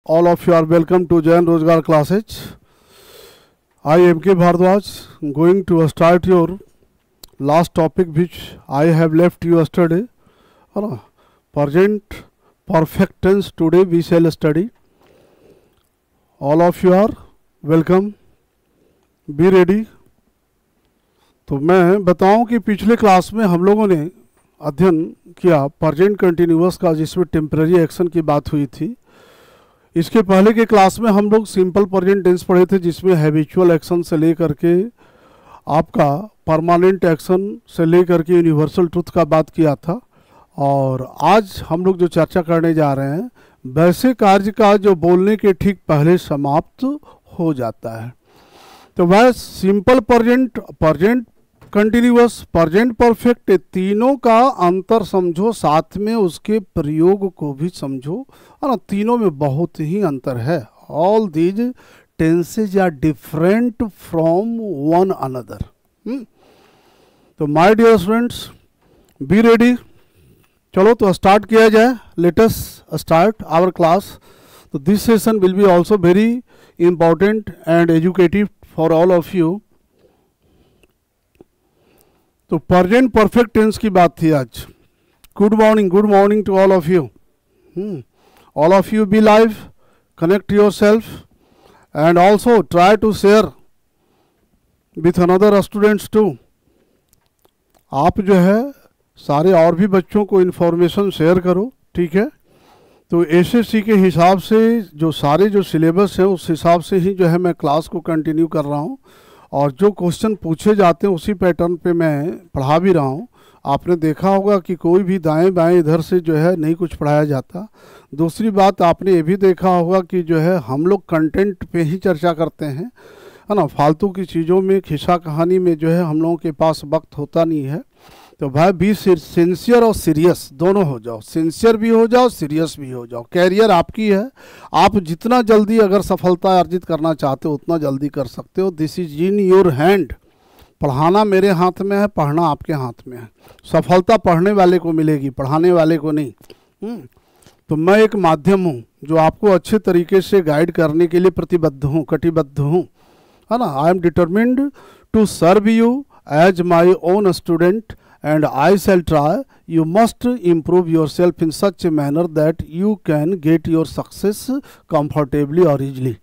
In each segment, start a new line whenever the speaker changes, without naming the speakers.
all of you are welcome to Jain Rozgar classes. I am K. Bhardwaj, going to start your last topic which I have left you yesterday. Present perfect tense today we shall study. All of you are welcome. Be ready. तो मैं बताऊं कि पिछले class में हम लोगों ने अध्ययन किया प्रेजेंट कंटिन्यूअस का, जिसमें टेम्पररी एक्शन की बात हुई थी। इसके पहले के क्लास में हम लोग सिंपल प्रेजेंट टेंस पढ़े थे, जिसमें हैबिचुअल एक्शन से लेकर के आपका परमानेंट एक्शन से लेकर के यूनिवर्सल ट्रुथ का बात किया था। और आज हम लोग जो चर्चा करने जा रहे हैं वैसे कार्य का जो बोलने के ठीक पहले समाप्त हो जाता है। तो वह simple present, present continuous, present perfect, तीनों का अंतर समझो, साथ में उसके प्रयोग को भी समझो। और तीनों में बहुत ही अंतर है। All these tenses are different from one another. तो my dear students, be ready. चलो तो स्टार्ट किया जाए। Let us start our class. तो this session will be also very important and educative for all of you. तो present perfect tense की बात थी आज। Good morning to all of you. All of you be live, connect yourself and also try to share with another students too. आप जो है सारे और भी बच्चों को इन्फॉर्मेशन शेयर करो, ठीक है। तो एसएससी के हिसाब से जो सारे जो सिलेबस है उस हिसाब से ही जो है मैं क्लास को कंटिन्यू कर रहा हूँ, और जो क्वेश्चन पूछे जाते हैं उसी पैटर्न पे मैं पढ़ा भी रहा हूँ। आपने देखा होगा कि कोई भी दाएं बाएं इधर से जो है नहीं कुछ पढ़ाया जाता। दूसरी बात आपने ये भी देखा होगा कि जो है हम लोग कंटेंट पे ही चर्चा करते हैं, है ना। फालतू की चीज़ों में, खिस्सा कहानी में जो है हम लोगों के पास वक्त होता नहीं है। तो भाई बी सिंसियर और सीरियस दोनों हो जाओ। सिंसियर भी हो जाओ, सीरियस भी हो जाओ। कैरियर आपकी है, आप जितना जल्दी अगर सफलता अर्जित करना चाहते हो उतना जल्दी कर सकते हो। This is in your hand. पढ़ाना मेरे हाथ में है, पढ़ना आपके हाथ में है। सफलता पढ़ने वाले को मिलेगी, पढ़ाने वाले को नहीं। तो मैं एक माध्यम हूँ जो आपको अच्छे तरीके से गाइड करने के लिए प्रतिबद्ध हूँ, कटिबद्ध हूँ, है ना। I am determined to serve you as my own student and I shall try. You must improve yourself in such a manner that you can get your success comfortably or easily.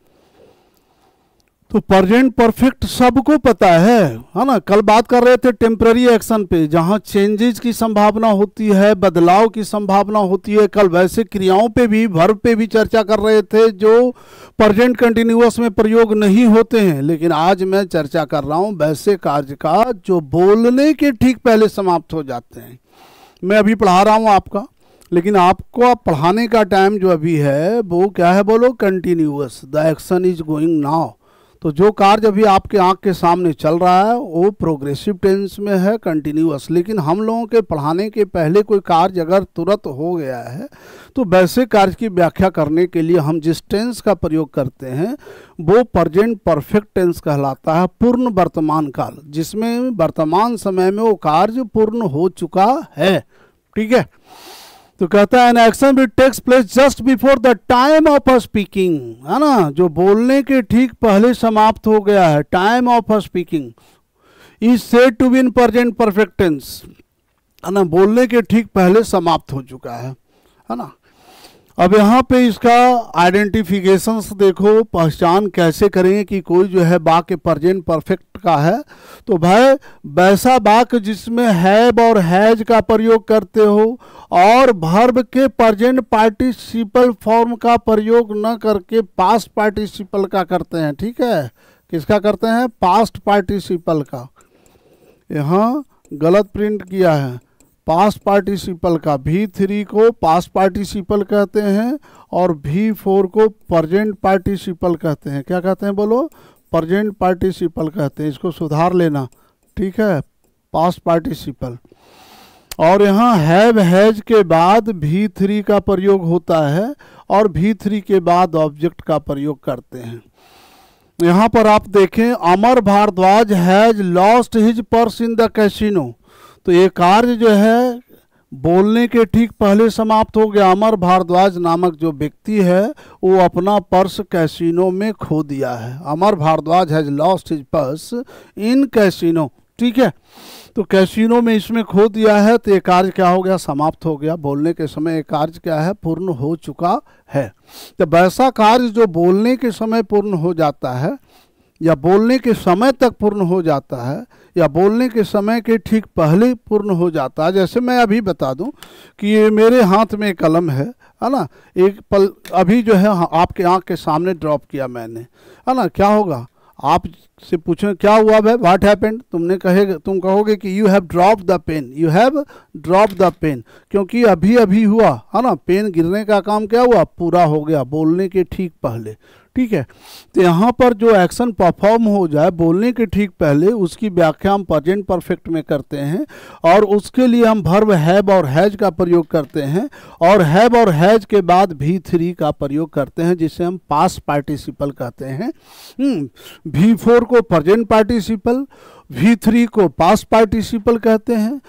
तो present perfect सबको पता है ना। कल बात कर रहे थे टेम्पररी एक्शन पे, जहाँ चेंजेस की संभावना होती है, बदलाव की संभावना होती है। कल वैसे क्रियाओं पे भी, वर्ब पे भी चर्चा कर रहे थे जो प्रेजेंट कंटिन्यूअस में प्रयोग नहीं होते हैं। लेकिन आज मैं चर्चा कर रहा हूँ वैसे कार्य का जो बोलने के ठीक पहले समाप्त हो जाते हैं। मैं अभी पढ़ा रहा हूँ आपका, लेकिन आपको पढ़ाने का टाइम जो अभी है वो क्या है, बोलो continuous. The action is going now. तो जो कार्य अभी आपके आंख के सामने चल रहा है वो प्रोग्रेसिव टेंस में है, कंटिन्यूअस। लेकिन हम लोगों के पढ़ाने के पहले कोई कार्य अगर तुरंत हो गया है तो वैसे कार्य की व्याख्या करने के लिए हम जिस टेंस का प्रयोग करते हैं वो प्रेजेंट परफेक्ट टेंस कहलाता है, पूर्ण वर्तमान काल, जिसमें वर्तमान समय में वो कार्य पूर्ण हो चुका है, ठीक है। तो कहता है an action which takes place just before the time of speaking, है ना। जो बोलने के ठीक पहले समाप्त हो गया है, time of speaking is said to be in present perfect tense, है ना। बोलने के ठीक पहले समाप्त हो चुका है ना। अब यहाँ पे इसका आइडेंटिफिकेशंस देखो, पहचान कैसे करेंगे कि कोई जो है वाक्य प्रेजेंट परफेक्ट का है। तो भाई वैसा वाक्य जिसमें हैव और हैज का प्रयोग करते हो और वर्ब के प्रेजेंट पार्टिसिपल फॉर्म का प्रयोग न करके पास्ट पार्टिसिपल का करते हैं, ठीक है। किसका करते हैं, पास्ट पार्टिसिपल का। यहाँ गलत प्रिंट किया है, पास्ट पार्टिसिपल का। V3 को पास्ट पार्टिसिपल कहते हैं और V4 को प्रेजेंट पार्टिसिपल कहते हैं। क्या कहते हैं, बोलो, प्रेजेंट पार्टिसिपल कहते हैं। इसको सुधार लेना, ठीक है, पास्ट पार्टिसिपल। और यहाँ हैव हैज के बाद V3 का प्रयोग होता है और V3 के बाद ऑब्जेक्ट का प्रयोग करते हैं। यहाँ पर आप देखें, Amar Bhardwaj has lost his purse in the casino. तो ये कार्य जो है बोलने के ठीक पहले समाप्त हो गया। अमर भारद्वाज नामक जो व्यक्ति है वो अपना पर्स कैसीनो में खो दिया है। Amar Bhardwaj has lost his purse in casino. ठीक है, तो कैसीनो में इसमें खो दिया है, तो ये कार्य क्या हो गया, समाप्त हो गया। बोलने के समय ये कार्य क्या है, पूर्ण हो चुका है। तो वैसा कार्य जो बोलने के समय पूर्ण हो जाता है, या बोलने के समय तक पूर्ण हो जाता है, या बोलने के समय के ठीक पहले पूर्ण हो जाता है। जैसे मैं अभी बता दूं कि ये मेरे हाथ में कलम है ना, एक पल अभी जो है आपके आंख के सामने ड्रॉप किया मैंने, है ना, क्या होगा, आप से पूछें क्या हुआ भाई, व्हाट हैपेंड, तुम कहोगे कि you have drop the pen, you have drop the pen, क्योंकि अभी अभी हुआ है ना, पेन गिरने का काम क्या हुआ, पूरा हो गया बोलने के ठीक पहले। ठीक है, तो यहाँ पर जो एक्शन परफॉर्म हो जाए बोलने के ठीक पहले, उसकी व्याख्या हम प्रेजेंट परफेक्ट में करते हैं, और उसके लिए हम वर्ब हैव और हैज का प्रयोग करते हैं, और हैव और हैज के बाद V3 का प्रयोग करते हैं, जिसे हम पास्ट पार्टिसिपल कहते हैं। V4 को प्रेजेंट पार्टिसिपल, V3 को पास्ट पार्टिसिपल कहते हैं,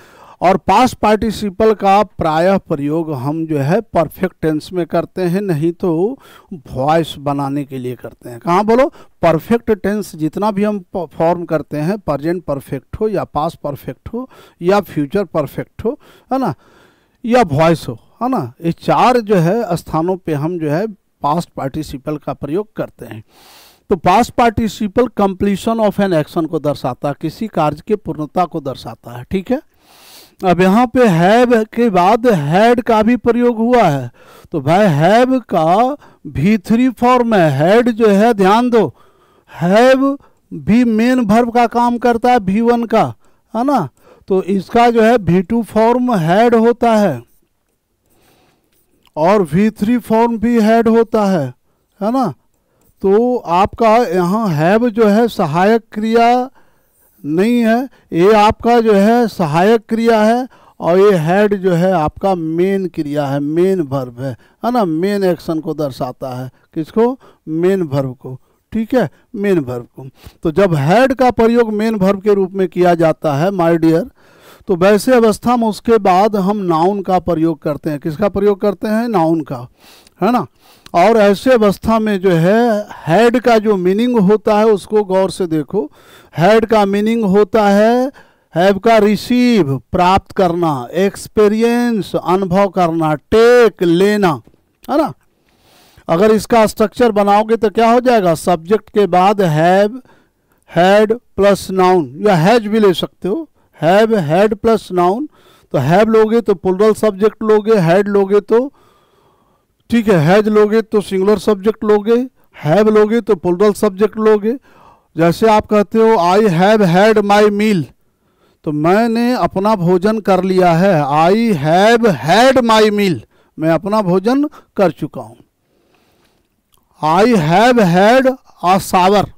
और पास्ट पार्टिसिपल का प्रायः प्रयोग हम जो है परफेक्ट टेंस में करते हैं, नहीं तो वॉइस बनाने के लिए करते हैं। कहाँ बोलो, परफेक्ट टेंस जितना भी हम फॉर्म करते हैं, प्रेजेंट परफेक्ट हो या पास्ट परफेक्ट हो या फ्यूचर परफेक्ट हो, है ना, या वॉइस हो, है ना, ये चार जो है स्थानों पे हम जो है पास्ट पार्टिसिपल का प्रयोग करते हैं। तो past participle completion of an action को दर्शाता है, किसी कार्य की पूर्णता को दर्शाता है। ठीक है, अब यहाँ पे हैव के बाद हैड का भी प्रयोग हुआ है, तो भाई हैव का V3 फॉर्म है, हैड जो है ध्यान दो, हैव भी मेन वर्ब का काम करता है V1 का, है ना, तो इसका जो है V2 फॉर्म हैड होता है, और V3 फॉर्म भी हैड होता है ना। तो आपका यहाँ हैव जो है सहायक क्रिया नहीं है, ये आपका जो है सहायक क्रिया है, और ये हैड जो है आपका मेन क्रिया है, मेन वर्ब है ना, मेन एक्शन को दर्शाता है, किसको, मेन वर्ब को। ठीक है, मेन वर्ब को। तो जब हैड का प्रयोग मेन वर्ब के रूप में किया जाता है माय डियर, तो वैसे अवस्था में उसके बाद हम नाउन का प्रयोग करते हैं। किसका प्रयोग करते हैं, नाउन का, है ना। और ऐसे अवस्था में जो है हैड का जो मीनिंग होता है उसको गौर से देखो। हैड का मीनिंग होता है, हैव का रिसीव प्राप्त करना, एक्सपीरियंस अनुभव करना, टेक लेना, है ना। अगर इसका स्ट्रक्चर बनाओगे तो क्या हो जाएगा, सब्जेक्ट के बाद हैव, हैड प्लस नाउन, या हैज भी ले सकते हो, हैव हैड प्लस नाउन। तो हैव लोगे तो प्लूरल सब्जेक्ट लोगे, हैड लोगे तो, ठीक है, हैज लोगे तो सिंगुलर सब्जेक्ट लोगे, हैव लोगे तो प्लूरल सब्जेक्ट लोगे। जैसे आप कहते हो आई हैव हैड माई मील, तो मैंने अपना भोजन कर लिया है, आई हैव हैड माई मील, मैं अपना भोजन कर चुका हूं। I have had a shower,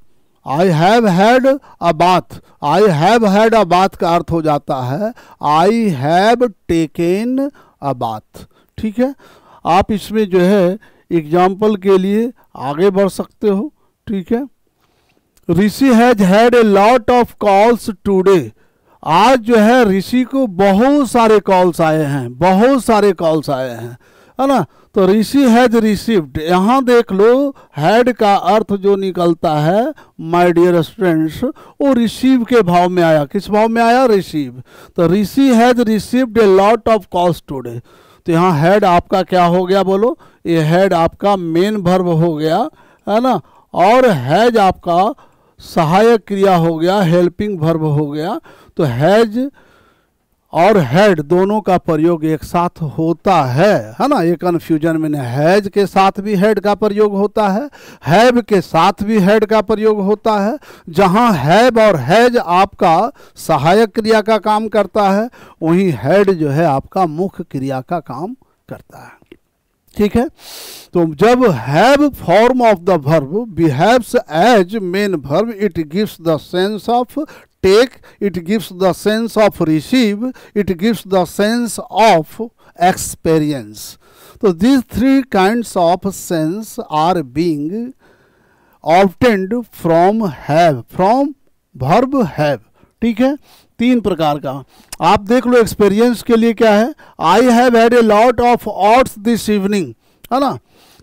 I have had a bath, I have had a bath का अर्थ हो जाता है I have taken a bath. ठीक है, आप इसमें जो है एग्जाम्पल के लिए आगे बढ़ सकते हो। ठीक है, Rishi has had a lot of calls today, आज जो है ऋषि को बहुत सारे कॉल्स आए हैं, बहुत सारे कॉल्स आए हैं, है ना। तो ऋषि हैज रिसीव्ड, यहाँ देख लो हैड का अर्थ जो निकलता है माय डियर स्टूडेंट्स, वो रिसीव के भाव में आया। किस भाव में आया, रिसीव। तो Rishi has received a lot of calls today, तो यहाँ हैड आपका क्या हो गया बोलो, ये हैड आपका मेन वर्ब हो गया, है ना, और हैज आपका सहायक क्रिया हो गया, हेल्पिंग वर्ब हो गया। तो हैज और हैड दोनों का प्रयोग एक साथ होता है ना, ये कन्फ्यूजन में नहीं। हैज के साथ भी हैड का प्रयोग होता है, हैव के साथ भी हैड का प्रयोग होता है। जहाँ हैव और हैज आपका सहायक क्रिया का काम करता है, वहीं हैड जो है आपका मुख्य क्रिया का काम करता है। ठीक है, तो जब have form of the verb behaves as main verb, it gives the sense of take, it gives the sense of receive, it gives the sense of experience. So these three kinds of sense are being obtained from have, from verb have. ठीक है, 3 प्रकार का। आप देख लो experience के लिए क्या है, I have had a lot of ऑट्स this evening, है ना।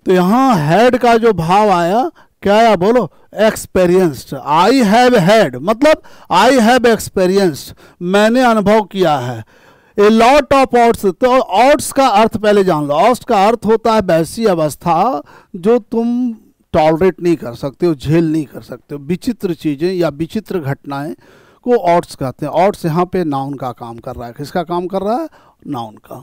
तो यहाँ हैड का जो भाव आया क्या आया बोलो, एक्सपीरियंस्ड। आई हैव हैड मतलब आई हैव एक्सपीरियंस्ड, मैंने अनुभव किया है। ए लॉट ऑफ ऑट्स, तो ऑट्स का अर्थ पहले जान लो। ऑट्स का अर्थ होता है वैसी अवस्था जो तुम टॉलरेट नहीं कर सकते हो, झेल नहीं कर सकते हो, विचित्र चीज़ें या विचित्र घटनाएं को ऑट्स कहते हैं। ऑट्स यहाँ पे नाउन का काम कर रहा है। किसका काम कर रहा है, नाउन का।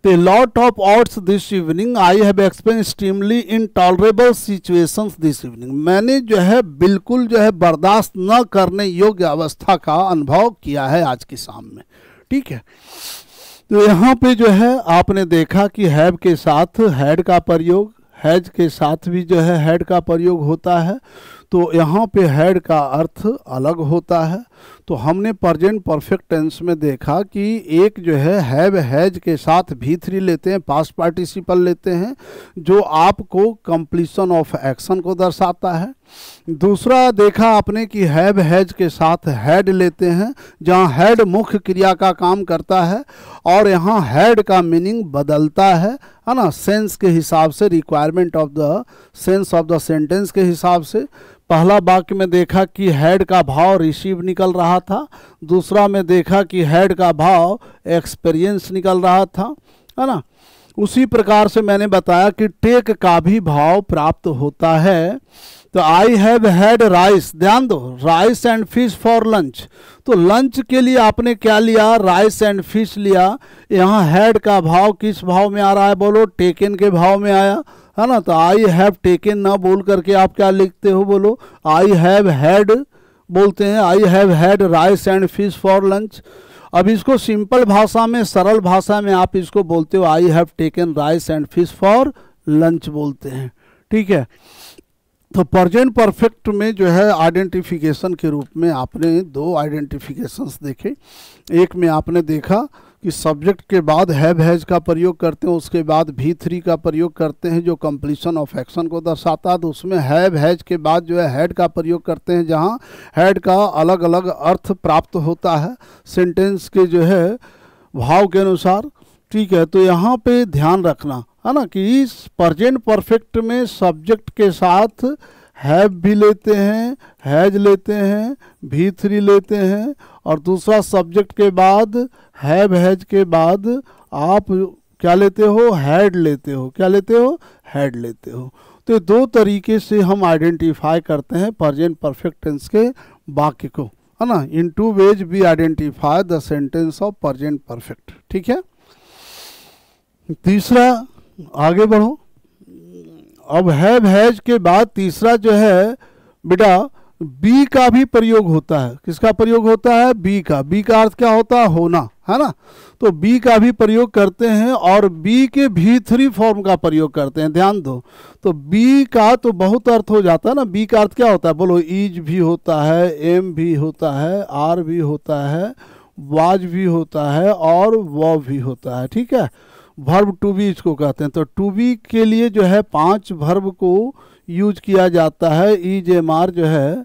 तो lot of ऑट्स this evening I have experienced extremely intolerable situations this evening, मैंने जो है बिल्कुल जो है बर्दाश्त न करने योग्य अवस्था का अनुभव किया है आज की शाम में, ठीक है। तो यहाँ पे जो है आपने देखा कि हैव के साथ हैड का प्रयोग, हैज के साथ भी जो है हैड का प्रयोग होता है। तो यहाँ पे हैड का अर्थ अलग होता है। तो हमने प्रेजेंट परफेक्ट टेंस में देखा कि एक जो है हैव हैज के साथ V3 लेते हैं, पास्ट पार्टिसिपल लेते हैं, जो आपको कंप्लीशन ऑफ एक्शन को दर्शाता है। दूसरा देखा आपने कि हैव हैज के साथ हैड लेते हैं, जहाँ हैड मुख्य क्रिया का काम करता है और यहाँ हैड का मीनिंग बदलता है ना, सेंस के हिसाब से, requirement of the sense of the sentence के हिसाब से। पहला वाक्य में देखा कि हैड का भाव रिसीव निकल रहा था, दूसरा में देखा कि हैड का भाव एक्सपीरियंस निकल रहा था, है ना। उसी प्रकार से मैंने बताया कि टेक का भी भाव प्राप्त होता है। तो आई हैव हैड राइस, ध्यान दो, rice and fish for lunch. तो लंच के लिए आपने क्या लिया, राइस एंड फिश लिया। यहाँ हैड का भाव किस भाव में आ रहा है बोलो, टेकन के भाव में आया, है ना। तो आई हैव टेकन ना बोल करके आप क्या लिखते हो बोलो, आई हैव हैड बोलते हैं, I have had rice and fish for lunch. अब इसको सिंपल भाषा में, सरल भाषा में आप इसको बोलते हो I have taken rice and fish for lunch बोलते हैं, ठीक है। तो प्रेजेंट परफेक्ट में जो है आइडेंटिफिकेशन के रूप में आपने 2 आइडेंटिफिकेशंस देखे। एक में आपने देखा कि सब्जेक्ट के बाद हैव हैज का प्रयोग करते हैं, उसके बाद V3 का प्रयोग करते हैं जो कंप्लीशन ऑफ एक्शन को दर्शाता है। तो उसमें हैव हैज के बाद जो है हैड का प्रयोग करते हैं, जहां हैड का अलग अलग अर्थ प्राप्त होता है सेंटेंस के जो है भाव के अनुसार, ठीक है। तो यहाँ पे ध्यान रखना है ना कि इस प्रेजेंट परफेक्ट में सब्जेक्ट के साथ हैव भी लेते हैं, हैज लेते हैं, V3 लेते हैं, और दूसरा सब्जेक्ट के बाद हैव हैज के बाद आप क्या लेते हो, हैड लेते हो। क्या लेते हो, हैड लेते हो। तो 2 तरीके से हम आइडेंटिफाई करते हैं प्रेजेंट परफेक्ट टेंस के वाक्य को, है ना। In 2 ways we identify the sentence of present perfect, ठीक है। तीसरा, आगे बढ़ो। अब हैव हैज के बाद तीसरा जो है बेटा बी का भी प्रयोग होता है। किसका प्रयोग होता है, बी का। बी का अर्थ क्या होता है, होना, है ना। तो बी का भी प्रयोग करते हैं और बी के V3 फॉर्म का प्रयोग करते हैं, ध्यान दो। तो बी का तो बहुत अर्थ हो जाता है ना। बी का अर्थ क्या होता है बोलो, इज भी होता है, एम भी होता है, आर भी होता है, वाज भी होता है और वो भी होता है, ठीक है। वर्ब टू बी इसको कहते हैं। तो टू बी के लिए जो है 5 वर्ब को यूज किया जाता है। इज एम आर जो है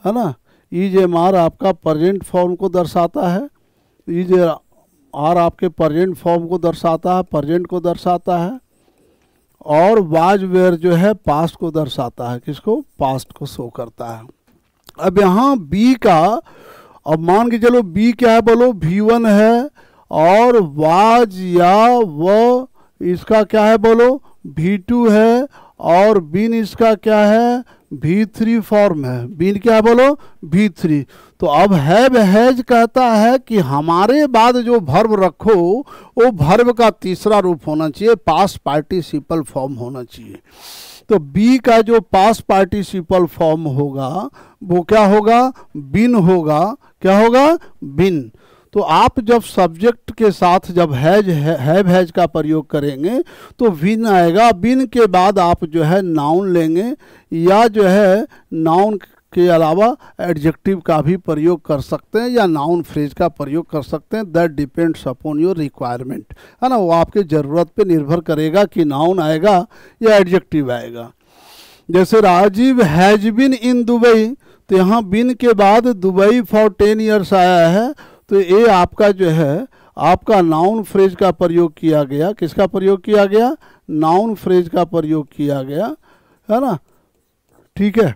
ना, इज एम आर आपका प्रेजेंट फॉर्म को दर्शाता है, इज आर आपके प्रेजेंट फॉर्म को दर्शाता है, प्रेजेंट को दर्शाता है, और वाज वेयर जो है पास्ट को दर्शाता है। किसको, पास्ट को शो करता है। अब यहाँ बी का, अब मान के चलो बी क्या है बोलो, V1 है, और वाज या वो इसका क्या है बोलो, V2 है, और बीन इसका क्या है, V3 फॉर्म है। बीन क्या है बोलो, V3। तो अब हैव हैज कहता है कि हमारे बाद जो वर्ब रखो वो वर्ब का तीसरा रूप होना चाहिए, पास्ट पार्टिसिपल फॉर्म होना चाहिए। तो बी का जो पास्ट पार्टिसिपल फॉर्म होगा वो क्या होगा, बिन होगा। क्या होगा, बिन। तो आप जब सब्जेक्ट के साथ जब हैव हैज का प्रयोग करेंगे तो बिन आएगा। बिन के बाद आप जो है नाउन लेंगे, या जो है नाउन के अलावा एडजेक्टिव का भी प्रयोग कर सकते हैं, या नाउन फ्रेज का प्रयोग कर सकते हैं। That depends upon your requirement, है ना। वो आपके ज़रूरत पे निर्भर करेगा कि नाउन आएगा या एडजेक्टिव आएगा। जैसे Rajeev has been in Dubai, तो यहाँ बीन के बाद दुबई फॉर 10 ईयर्स आया है, तो ये आपका जो है आपका नाउन फ्रेज का प्रयोग किया गया। किसका प्रयोग किया गया? नाउन फ्रेज का प्रयोग किया गया, है ना। ठीक है,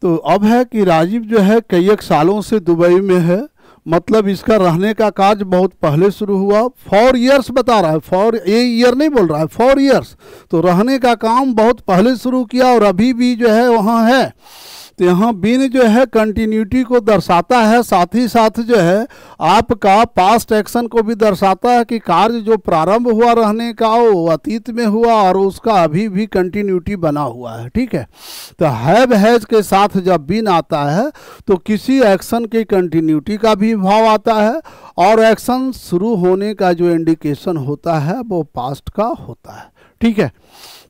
तो अब है कि राजीव जो है कई एक सालों से दुबई में है, मतलब इसका रहने का कार्य बहुत पहले शुरू हुआ। 4 ईयर्स बता रहा है, 4 ईयर नहीं बोल रहा है, 4 ईयर्स। तो रहने का काम बहुत पहले शुरू किया और अभी भी जो है वहाँ है। तो यहाँ बीन जो है कंटिन्यूटी को दर्शाता है, साथ ही साथ जो है आपका पास्ट एक्शन को भी दर्शाता है कि कार्य जो प्रारंभ हुआ रहने का वो अतीत में हुआ और उसका अभी भी कंटिन्यूटी बना हुआ है। ठीक है, तो हैव हैज के साथ जब बीन आता है तो किसी एक्शन की कंटिन्यूटी का भी भाव आता है और एक्शन शुरू होने का जो इंडिकेशन होता है वो पास्ट का होता है। ठीक है,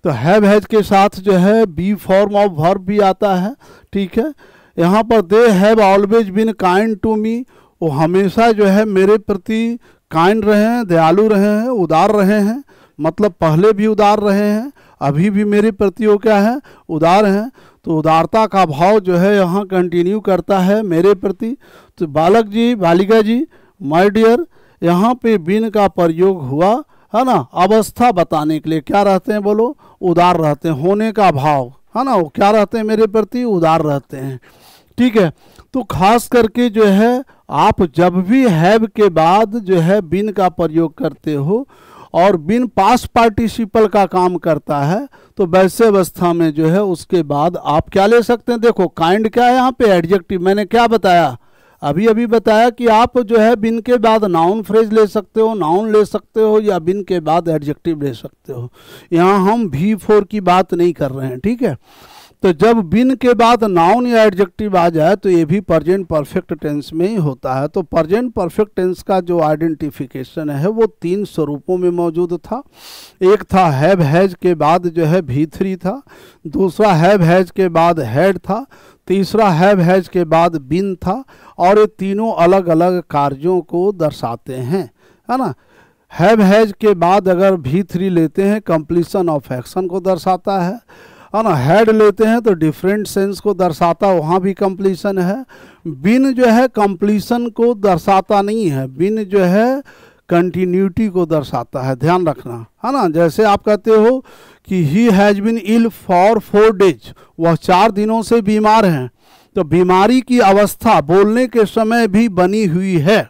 तो हैव हैज के साथ जो है बी फॉर्म ऑफ वर्ब भी आता है। ठीक है, यहाँ पर they have always been kind to me, वो हमेशा जो है मेरे प्रति काइंड रहे हैं, दयालु रहे हैं, उदार रहे हैं, मतलब पहले भी उदार रहे हैं, अभी भी मेरे प्रति वो क्या है? उदार हैं। तो उदारता का भाव जो है यहाँ कंटिन्यू करता है मेरे प्रति। तो बालक जी, बालिका जी, माय डियर, यहाँ पे बीन का प्रयोग हुआ है ना, अवस्था बताने के लिए। क्या रहते हैं बोलो? उदार रहते हैं, होने का भाव है ना, वो क्या रहते हैं मेरे प्रति? उदार रहते हैं। ठीक है, तो खास करके जो है आप जब भी हैव के बाद जो है बीन का प्रयोग करते हो और बीन पास्ट पार्टिसिपल का काम करता है तो वैसे अवस्था में जो है उसके बाद आप क्या ले सकते हैं? देखो काइंड क्या है यहाँ पे? एडजेक्टिव। मैंने क्या बताया? अभी अभी बताया कि आप जो है बिन के बाद नाउन फ्रेज ले सकते हो, नाउन ले सकते हो, या बिन के बाद एडजेक्टिव ले सकते हो। यहाँ हम V4 की बात नहीं कर रहे हैं। ठीक है, तो जब बिन के बाद नाउन या एडजेक्टिव आ जाए तो ये भी प्रेजेंट परफेक्ट टेंस में ही होता है। तो प्रेजेंट परफेक्ट टेंस का जो आइडेंटिफिकेशन है वो 3 स्वरूपों में मौजूद था। एक था हैव हैज के बाद जो है V3 था, दूसरा हैव हैज के बाद हैड था, तीसरा हैव हैज के बाद बिन था। और ये तीनों अलग अलग कार्यों को दर्शाते हैं, है ना। हैव हैज के बाद अगर V3 लेते हैं कंप्लीशन ऑफ एक्शन को दर्शाता है ना। हैड लेते हैं तो डिफरेंट सेंस को दर्शाता, वहाँ भी कंप्लीशन है। बिन जो है कंप्लीशन को दर्शाता नहीं है, बिन जो है कंटिन्यूटी को दर्शाता है, ध्यान रखना, है ना। जैसे आप कहते हो कि he has been ill for 4 days, वह 4 दिनों से बीमार हैं, तो बीमारी की अवस्था बोलने के समय भी बनी हुई है।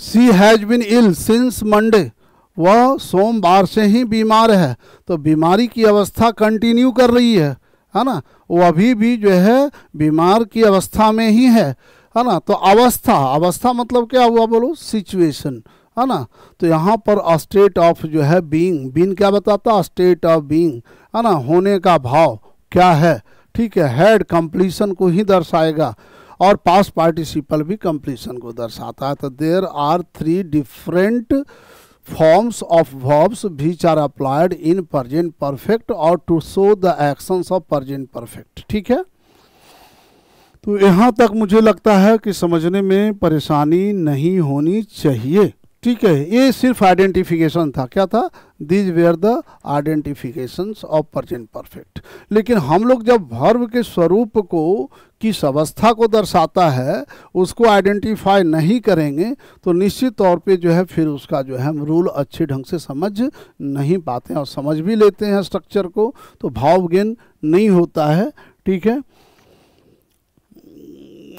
She has been ill since Monday, वह सोमवार से ही बीमार है, तो बीमारी की अवस्था कंटिन्यू कर रही है ना। वो अभी भी जो है बीमार की अवस्था में ही है ना। तो अवस्था, अवस्था मतलब क्या हुआ बोलो? सिचुएशन, है ना। तो यहाँ पर स्टेट ऑफ जो है बीइंग, बीइंग क्या बताता? स्टेट ऑफ बीइंग, है ना, होने का भाव क्या है। ठीक है, हैड कंप्लीशन को ही दर्शाएगा और पास्ट पार्टिसिपल भी कंप्लीशन को दर्शाता है। तो there are 3 different forms of verbs which are applied in present perfect or to show the actions of present perfect। ठीक है, तो यहाँ तक मुझे लगता है कि समझने में परेशानी नहीं होनी चाहिए। ठीक है, ये सिर्फ आइडेंटिफिकेशन था। क्या था? These where the identifications of present perfect. लेकिन हम लोग जब वर्ब के स्वरूप को, किस अवस्था को दर्शाता है, उसको आइडेंटिफाई नहीं करेंगे तो निश्चित तौर पे जो है फिर उसका जो है हम रूल अच्छे ढंग से समझ नहीं पाते हैं, और समझ भी लेते हैं स्ट्रक्चर को तो भाव गेन नहीं होता है। ठीक है,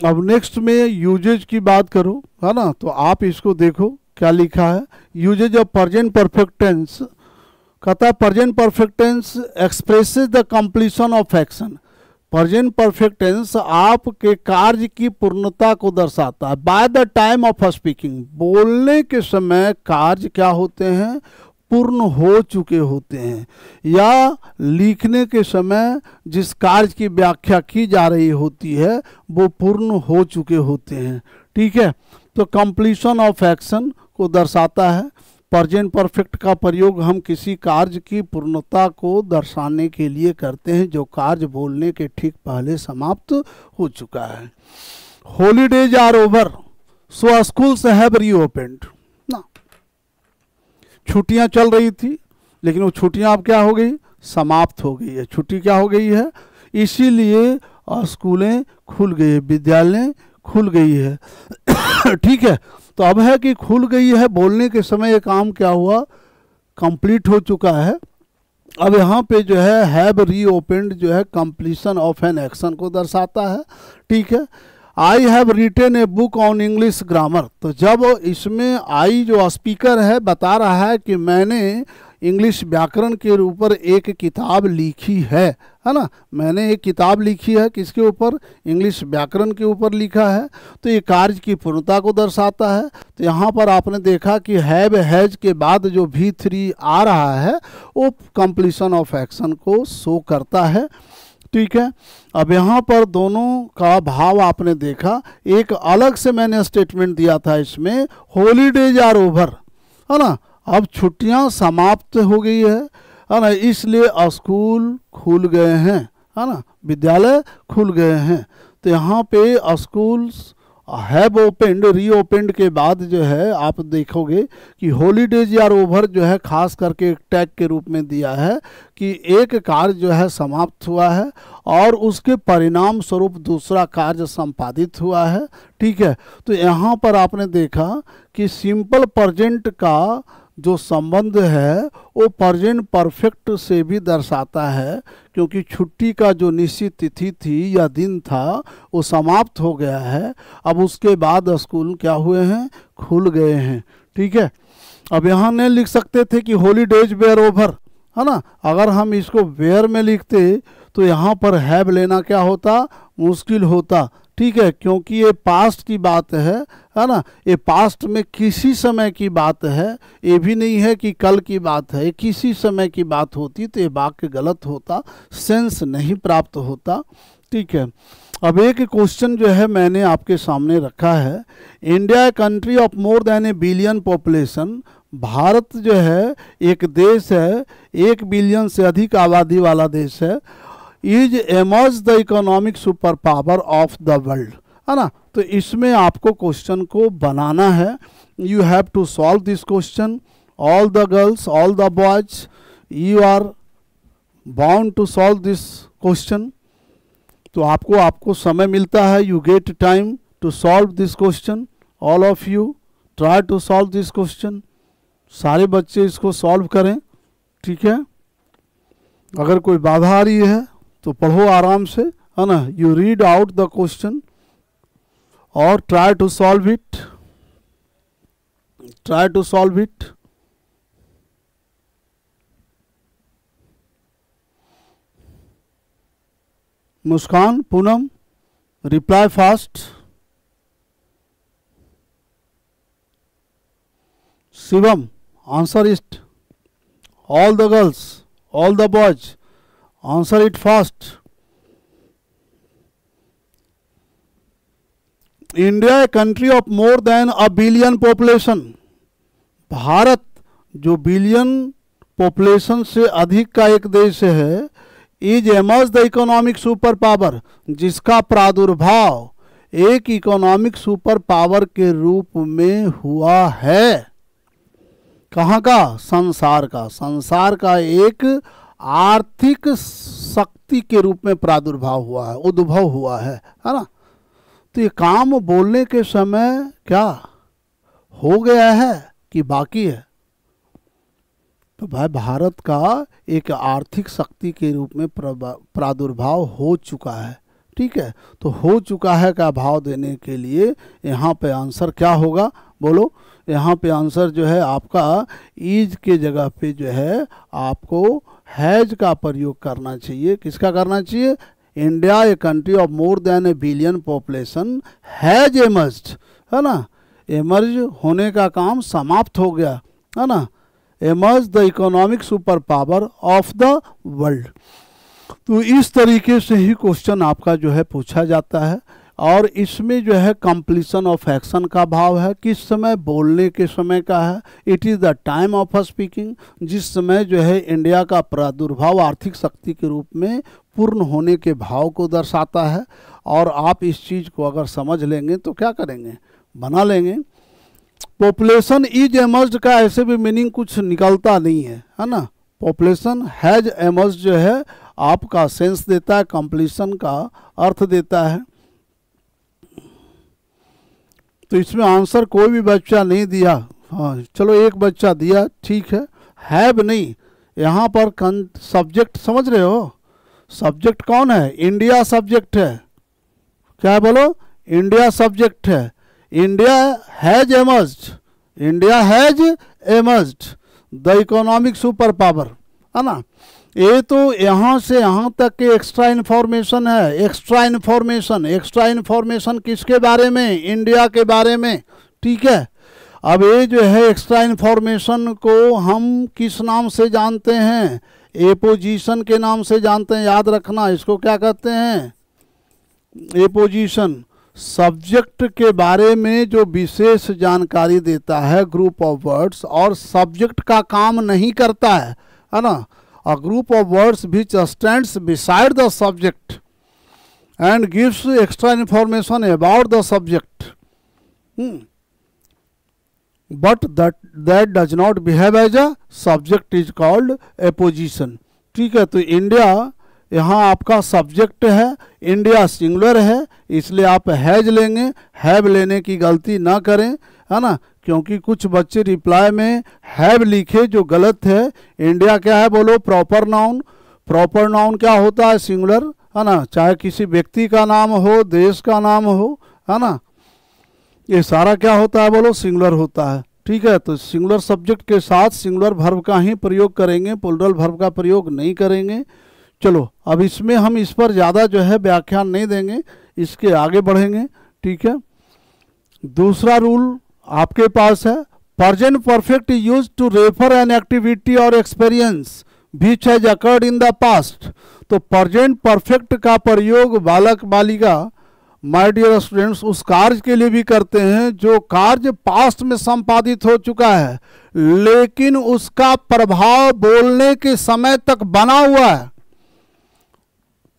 अब नेक्स्ट में यूजेज की बात करो, है ना। तो आप इसको देखो क्या लिखा है। Uses of present perfect tense, कहता है present perfect tense expresses the completion of action. Present perfect tense आपके कार्य की पूर्णता को दर्शाता है। By the time of speaking, बोलने के समय कार्य क्या होते हैं? पूर्ण हो चुके होते हैं, या लिखने के समय जिस कार्य की व्याख्या की जा रही होती है वो पूर्ण हो चुके होते हैं। ठीक है, तो कंप्लीशन ऑफ एक्शन को दर्शाता है। प्रेजेंट परफेक्ट का प्रयोग हम किसी कार्य की पूर्णता को दर्शाने के लिए करते हैं जो कार्य बोलने के ठीक पहले समाप्त हो चुका है। Holidays are over so schools have reopened ना, छुट्टियां चल रही थी लेकिन वो छुट्टियां अब क्या हो गई? समाप्त हो गई है। छुट्टी क्या हो गई है? इसीलिए और स्कूलें खुल गई है, विद्यालय खुल गई है। ठीक है, तो अब है कि खुल गई है बोलने के समय ये काम क्या हुआ, कंप्लीट हो चुका है। अब यहाँ पे जो है हैव रीओपेंड जो है कंप्लीशन ऑफ एन एक्शन को दर्शाता है। ठीक है, I have retain a book on English grammar, तो जब इसमें आई जो स्पीकर है बता रहा है कि मैंने इंग्लिश व्याकरण के ऊपर एक किताब लिखी है ना, मैंने एक किताब लिखी है किसके ऊपर, इंग्लिश व्याकरण के ऊपर लिखा है, तो ये कार्य की पूर्णता को दर्शाता है। तो यहाँ पर आपने देखा कि हैव हैज के बाद जो V3 आ रहा है वो कंप्लीशन ऑफ एक्शन को शो करता है। ठीक है, अब यहाँ पर दोनों का भाव आपने देखा, एक अलग से मैंने स्टेटमेंट दिया था इसमें, हॉलीडेज आर ओवर, है ना, अब छुट्टियां समाप्त हो गई है ना, इसलिए स्कूल खुल गए हैं, है ना, विद्यालय खुल गए हैं। तो यहाँ पे स्कूल्स हैव ओपेंड रीओपेंड के बाद जो है आप देखोगे कि हॉलीडेज या ओवर जो है खास करके एक टैग के रूप में दिया है कि एक कार्य जो है समाप्त हुआ है और उसके परिणाम स्वरूप दूसरा कार्य संपादित हुआ है। ठीक है, तो यहाँ पर आपने देखा कि सिंपल प्रेजेंट का जो संबंध है वो प्रेजेंट परफेक्ट से भी दर्शाता है, क्योंकि छुट्टी का जो निश्चित तिथि थी या दिन था वो समाप्त हो गया है, अब उसके बाद स्कूल क्या हुए हैं, खुल गए हैं। ठीक है, अब यहाँ नहीं लिख सकते थे कि हॉलीडेज वेयर ओवर, है ना, अगर हम इसको वेयर में लिखते तो यहाँ पर हैव लेना क्या होता, मुश्किल होता। ठीक है, क्योंकि ये पास्ट की बात है ना, ये पास्ट में किसी समय की बात है, ये भी नहीं है कि कल की बात है, किसी समय की बात होती तो ये वाक्य गलत होता, सेंस नहीं प्राप्त होता। ठीक है, अब एक क्वेश्चन जो है मैंने आपके सामने रखा है, India country of more than A billion population, Bharat जो है एक देश है, 1 बिलियन से अधिक आबादी वाला देश है, is emerge the economic super power of the world, है ना, तो इसमें आपको क्वेश्चन को बनाना है, you have to solve this question, all the girls all the boys you are bound to solve this question. तो आपको समय मिलता है, you get time to solve this question, all of you try to solve this question, सारे बच्चे इसको solve करें। ठीक है, अगर कोई बाधा आ रही है तो पढ़ो आराम से, है ना, you read out the question और try to solve it, try to solve it. Muskan, Poonam, reply fast. Shivam, answer it. All the girls all the boys answer it fast. India a country of more than a billion population, Bharat जो billion population से अधिक का एक देश है, is emerge the economic super power, जिसका प्रादुर्भाव एक इकोनॉमिक सुपर पावर के रूप में हुआ है। कहाँ का, संसार का, संसार का एक आर्थिक शक्ति के रूप में प्रादुर्भाव हुआ है, उद्भव हुआ है ना। तो ये काम बोलने के समय क्या हो गया है कि बाकी है, तो भाई भारत का एक आर्थिक शक्ति के रूप में प्रादुर्भाव हो चुका है। ठीक है, तो हो चुका है का भाव देने के लिए यहाँ पे आंसर क्या होगा, बोलो। यहाँ पे आंसर जो है आपका इज के जगह पे जो है आपको हैज का प्रयोग करना चाहिए। किसका करना चाहिए, India a country of more than A billion population has emerged, है ना, एमर्ज होने का काम समाप्त हो गया, है ना, emerge the economic super power of the world. तो इस तरीके से ही क्वेश्चन आपका जो है पूछा जाता है, और इसमें जो है कंप्लीशन ऑफ एक्शन का भाव है, किस समय, बोलने के समय का है। It is the time of speaking, जिस समय जो है इंडिया का प्रादुर्भाव आर्थिक शक्ति के रूप में पूर्ण होने के भाव को दर्शाता है। और आप इस चीज़ को अगर समझ लेंगे तो क्या करेंगे, बना लेंगे। पॉपुलेशन इज एमर्ज्ड का ऐसे भी मीनिंग कुछ निकलता नहीं है, है ना, पॉपुलेशन हैज एमर्ज्ड जो है आपका सेंस देता है, कंप्लीशन का अर्थ देता है। तो इसमें आंसर कोई भी बच्चा नहीं दिया, हाँ चलो एक बच्चा दिया, ठीक है। हैव नहीं, यहाँ पर सब्जेक्ट समझ रहे हो, सब्जेक्ट कौन है? इंडिया सब्जेक्ट है। क्या बोलो? इंडिया सब्जेक्ट है। India has emerged, India has emerged the economic super power, है ना। ये तो यहाँ से यहाँ तक के एक्स्ट्रा इन्फॉर्मेशन है। एक्स्ट्रा इन्फॉर्मेशन, एक्स्ट्रा इन्फॉर्मेशन किसके बारे में? इंडिया के बारे में, ठीक है। अब ये जो है एक्स्ट्रा इन्फॉर्मेशन को हम किस नाम से जानते हैं? एपोजिशन के नाम से जानते हैं, याद रखना। इसको क्या कहते हैं? एपोजिशन। सब्जेक्ट के बारे में जो विशेष जानकारी देता है ग्रुप ऑफ वर्ड्स, और सब्जेक्ट का काम नहीं करता है ना। A group of words which stands beside the subject and gives extra information about the subject, but that does not behave as a subject is called apposition, ठीक है। तो इंडिया यहाँ आपका सब्जेक्ट है, इंडिया सिंगुलर है, इसलिए आप has लेंगे। हैव लेने की गलती ना करें, है ना, क्योंकि कुछ बच्चे रिप्लाई में हैव लिखे जो गलत है। इंडिया क्या है बोलो? Proper noun. प्रॉपर नाउन क्या होता है? सिंगुलर, है ना, चाहे किसी व्यक्ति का नाम हो, देश का नाम हो, है ना, ये सारा क्या होता है बोलो? सिंगुलर होता है, ठीक है। तो सिंगुलर सब्जेक्ट के साथ सिंगुलर वर्ब का ही प्रयोग करेंगे, प्लूरल वर्ब का प्रयोग नहीं करेंगे। चलो अब इसमें हम इस पर ज़्यादा जो है व्याख्यान नहीं देंगे, इसके आगे बढ़ेंगे, ठीक है। दूसरा रूल आपके पास है, present perfect use to refer an activity और experience which has occurred in the past. तो प्रेजेंट परफेक्ट का प्रयोग बालक बालिका, माय डियर स्टूडेंट्स, उस कार्य के लिए भी करते हैं जो कार्य पास्ट में संपादित हो चुका है, लेकिन उसका प्रभाव बोलने के समय तक बना हुआ है।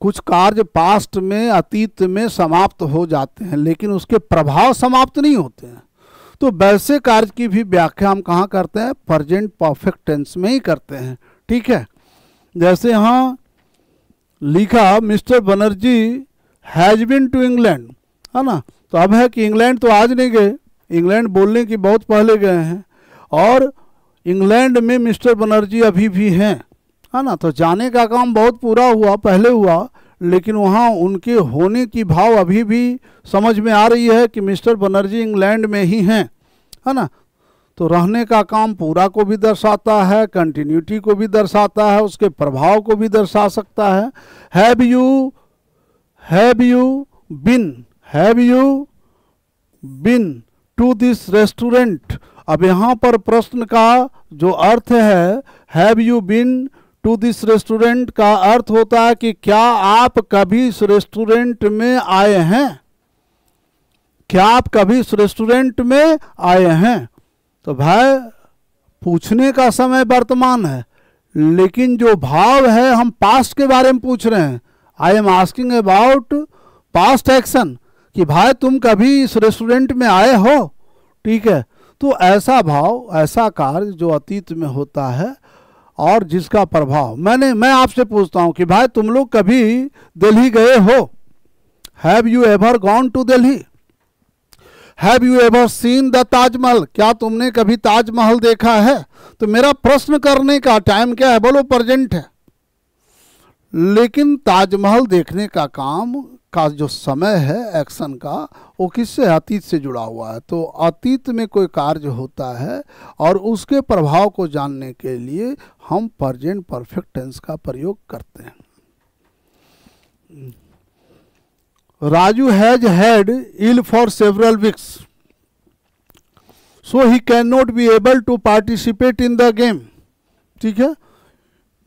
कुछ कार्य पास्ट में, अतीत में समाप्त हो जाते हैं, लेकिन उसके प्रभाव समाप्त नहीं होते हैं। तो वैसे कार्य की भी व्याख्या हम कहाँ करते हैं? प्रेजेंट परफेक्ट टेंस में ही करते हैं, ठीक है। जैसे यहाँ लिखा mister Banerjee has been to England, है ना। तो अब है कि इंग्लैंड तो आज नहीं गए, इंग्लैंड बोलने की बहुत पहले गए हैं, और इंग्लैंड में मिस्टर बनर्जी अभी भी हैं, है ना। तो जाने का काम बहुत पूरा हुआ, पहले हुआ, लेकिन वहाँ उनके होने की भाव अभी भी समझ में आ रही है कि मिस्टर बनर्जी इंग्लैंड में ही हैं, है ना। तो रहने का काम पूरा को भी दर्शाता है, कंटिन्यूटी को भी दर्शाता है, उसके प्रभाव को भी दर्शा सकता है। Have you been to this restaurant. अब यहाँ पर प्रश्न का जो अर्थ है, have you been to this restaurant का अर्थ होता है कि क्या आप कभी इस रेस्टोरेंट में आए हैं? क्या आप कभी इस रेस्टोरेंट में आए हैं? तो भाई पूछने का समय वर्तमान है, लेकिन जो भाव है हम पास्ट के बारे में पूछ रहे हैं। I am asking about past action, कि भाई तुम कभी इस रेस्टोरेंट में आए हो, ठीक है। तो ऐसा भाव, ऐसा कार्य जो अतीत में होता है और जिसका प्रभाव, मैं आपसे पूछता हूं कि भाई तुम लोग कभी दिल्ली गए हो? Have you ever gone to Delhi? Have you ever seen the Taj Mahal? क्या तुमने कभी ताजमहल देखा है? तो मेरा प्रश्न करने का टाइम क्या है बोलो? प्रेजेंट है। लेकिन ताजमहल देखने का काम का जो समय है एक्शन का, वो किससे? अतीत से जुड़ा हुआ है। तो अतीत में कोई कार्य होता है और उसके प्रभाव को जानने के लिए हम प्रेजेंट परफेक्ट टेंस का प्रयोग करते हैं। Raju has had ill for several weeks, so he can not be able to participate in the game, ठीक है।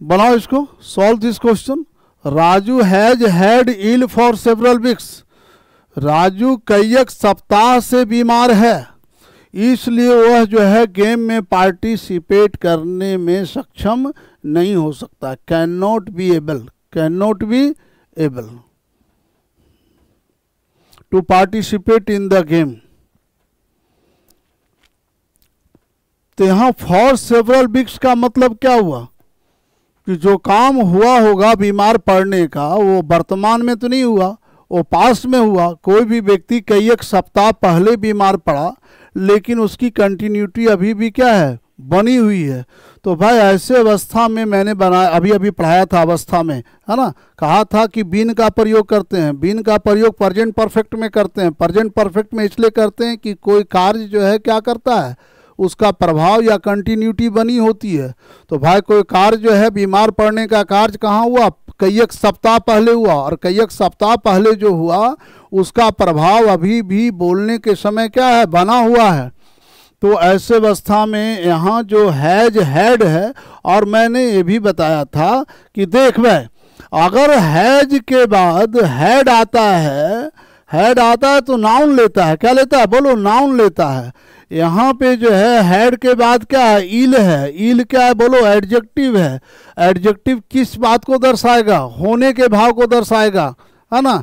बनाओ इसको, solve this question. Raju has had ill for several weeks. Raju कई एक सप्ताह से बीमार है, इसलिए वह जो है गेम में पार्टिसिपेट करने में सक्षम नहीं हो सकता। Can not be able, can not be able to participate in the game. तो यहां फॉर सेवरल वीक्स का मतलब क्या हुआ? कि जो काम हुआ होगा बीमार पड़ने का वो वर्तमान में तो नहीं हुआ, वो पास्ट में हुआ। कोई भी व्यक्ति कई एक सप्ताह पहले बीमार पड़ा लेकिन उसकी कंटिन्यूटी अभी भी क्या है, बनी हुई है। तो भाई ऐसे अवस्था में मैंने बनाया, अभी अभी पढ़ाया था अवस्था में, है ना, कहा था कि बीन का प्रयोग करते हैं। बीन का प्रयोग प्रेजेंट परफेक्ट में करते हैं। प्रेजेंट परफेक्ट में इसलिए करते हैं कि कोई कार्य जो है क्या करता है, उसका प्रभाव या कंटिन्यूटी बनी होती है। तो भाई कोई कार्य जो है, बीमार पड़ने का कार्य कहाँ हुआ, कई एक सप्ताह पहले हुआ, और कई एक सप्ताह पहले जो हुआ उसका प्रभाव अभी भी बोलने के समय क्या है, बना हुआ है। तो ऐसे अवस्था में यहाँ जो हैज हैड है, और मैंने ये भी बताया था कि देख भाई अगर हैज के बाद हैड आता है, हैड आता है तो नाउन लेता है। क्या लेता है, बोलो, नाउन लेता है। यहाँ पे जो है हैड के बाद क्या है, इल है। इल क्या है, बोलो, एडजेक्टिव है। एडजेक्टिव किस बात को दर्शाएगा, होने के भाव को दर्शाएगा, है ना।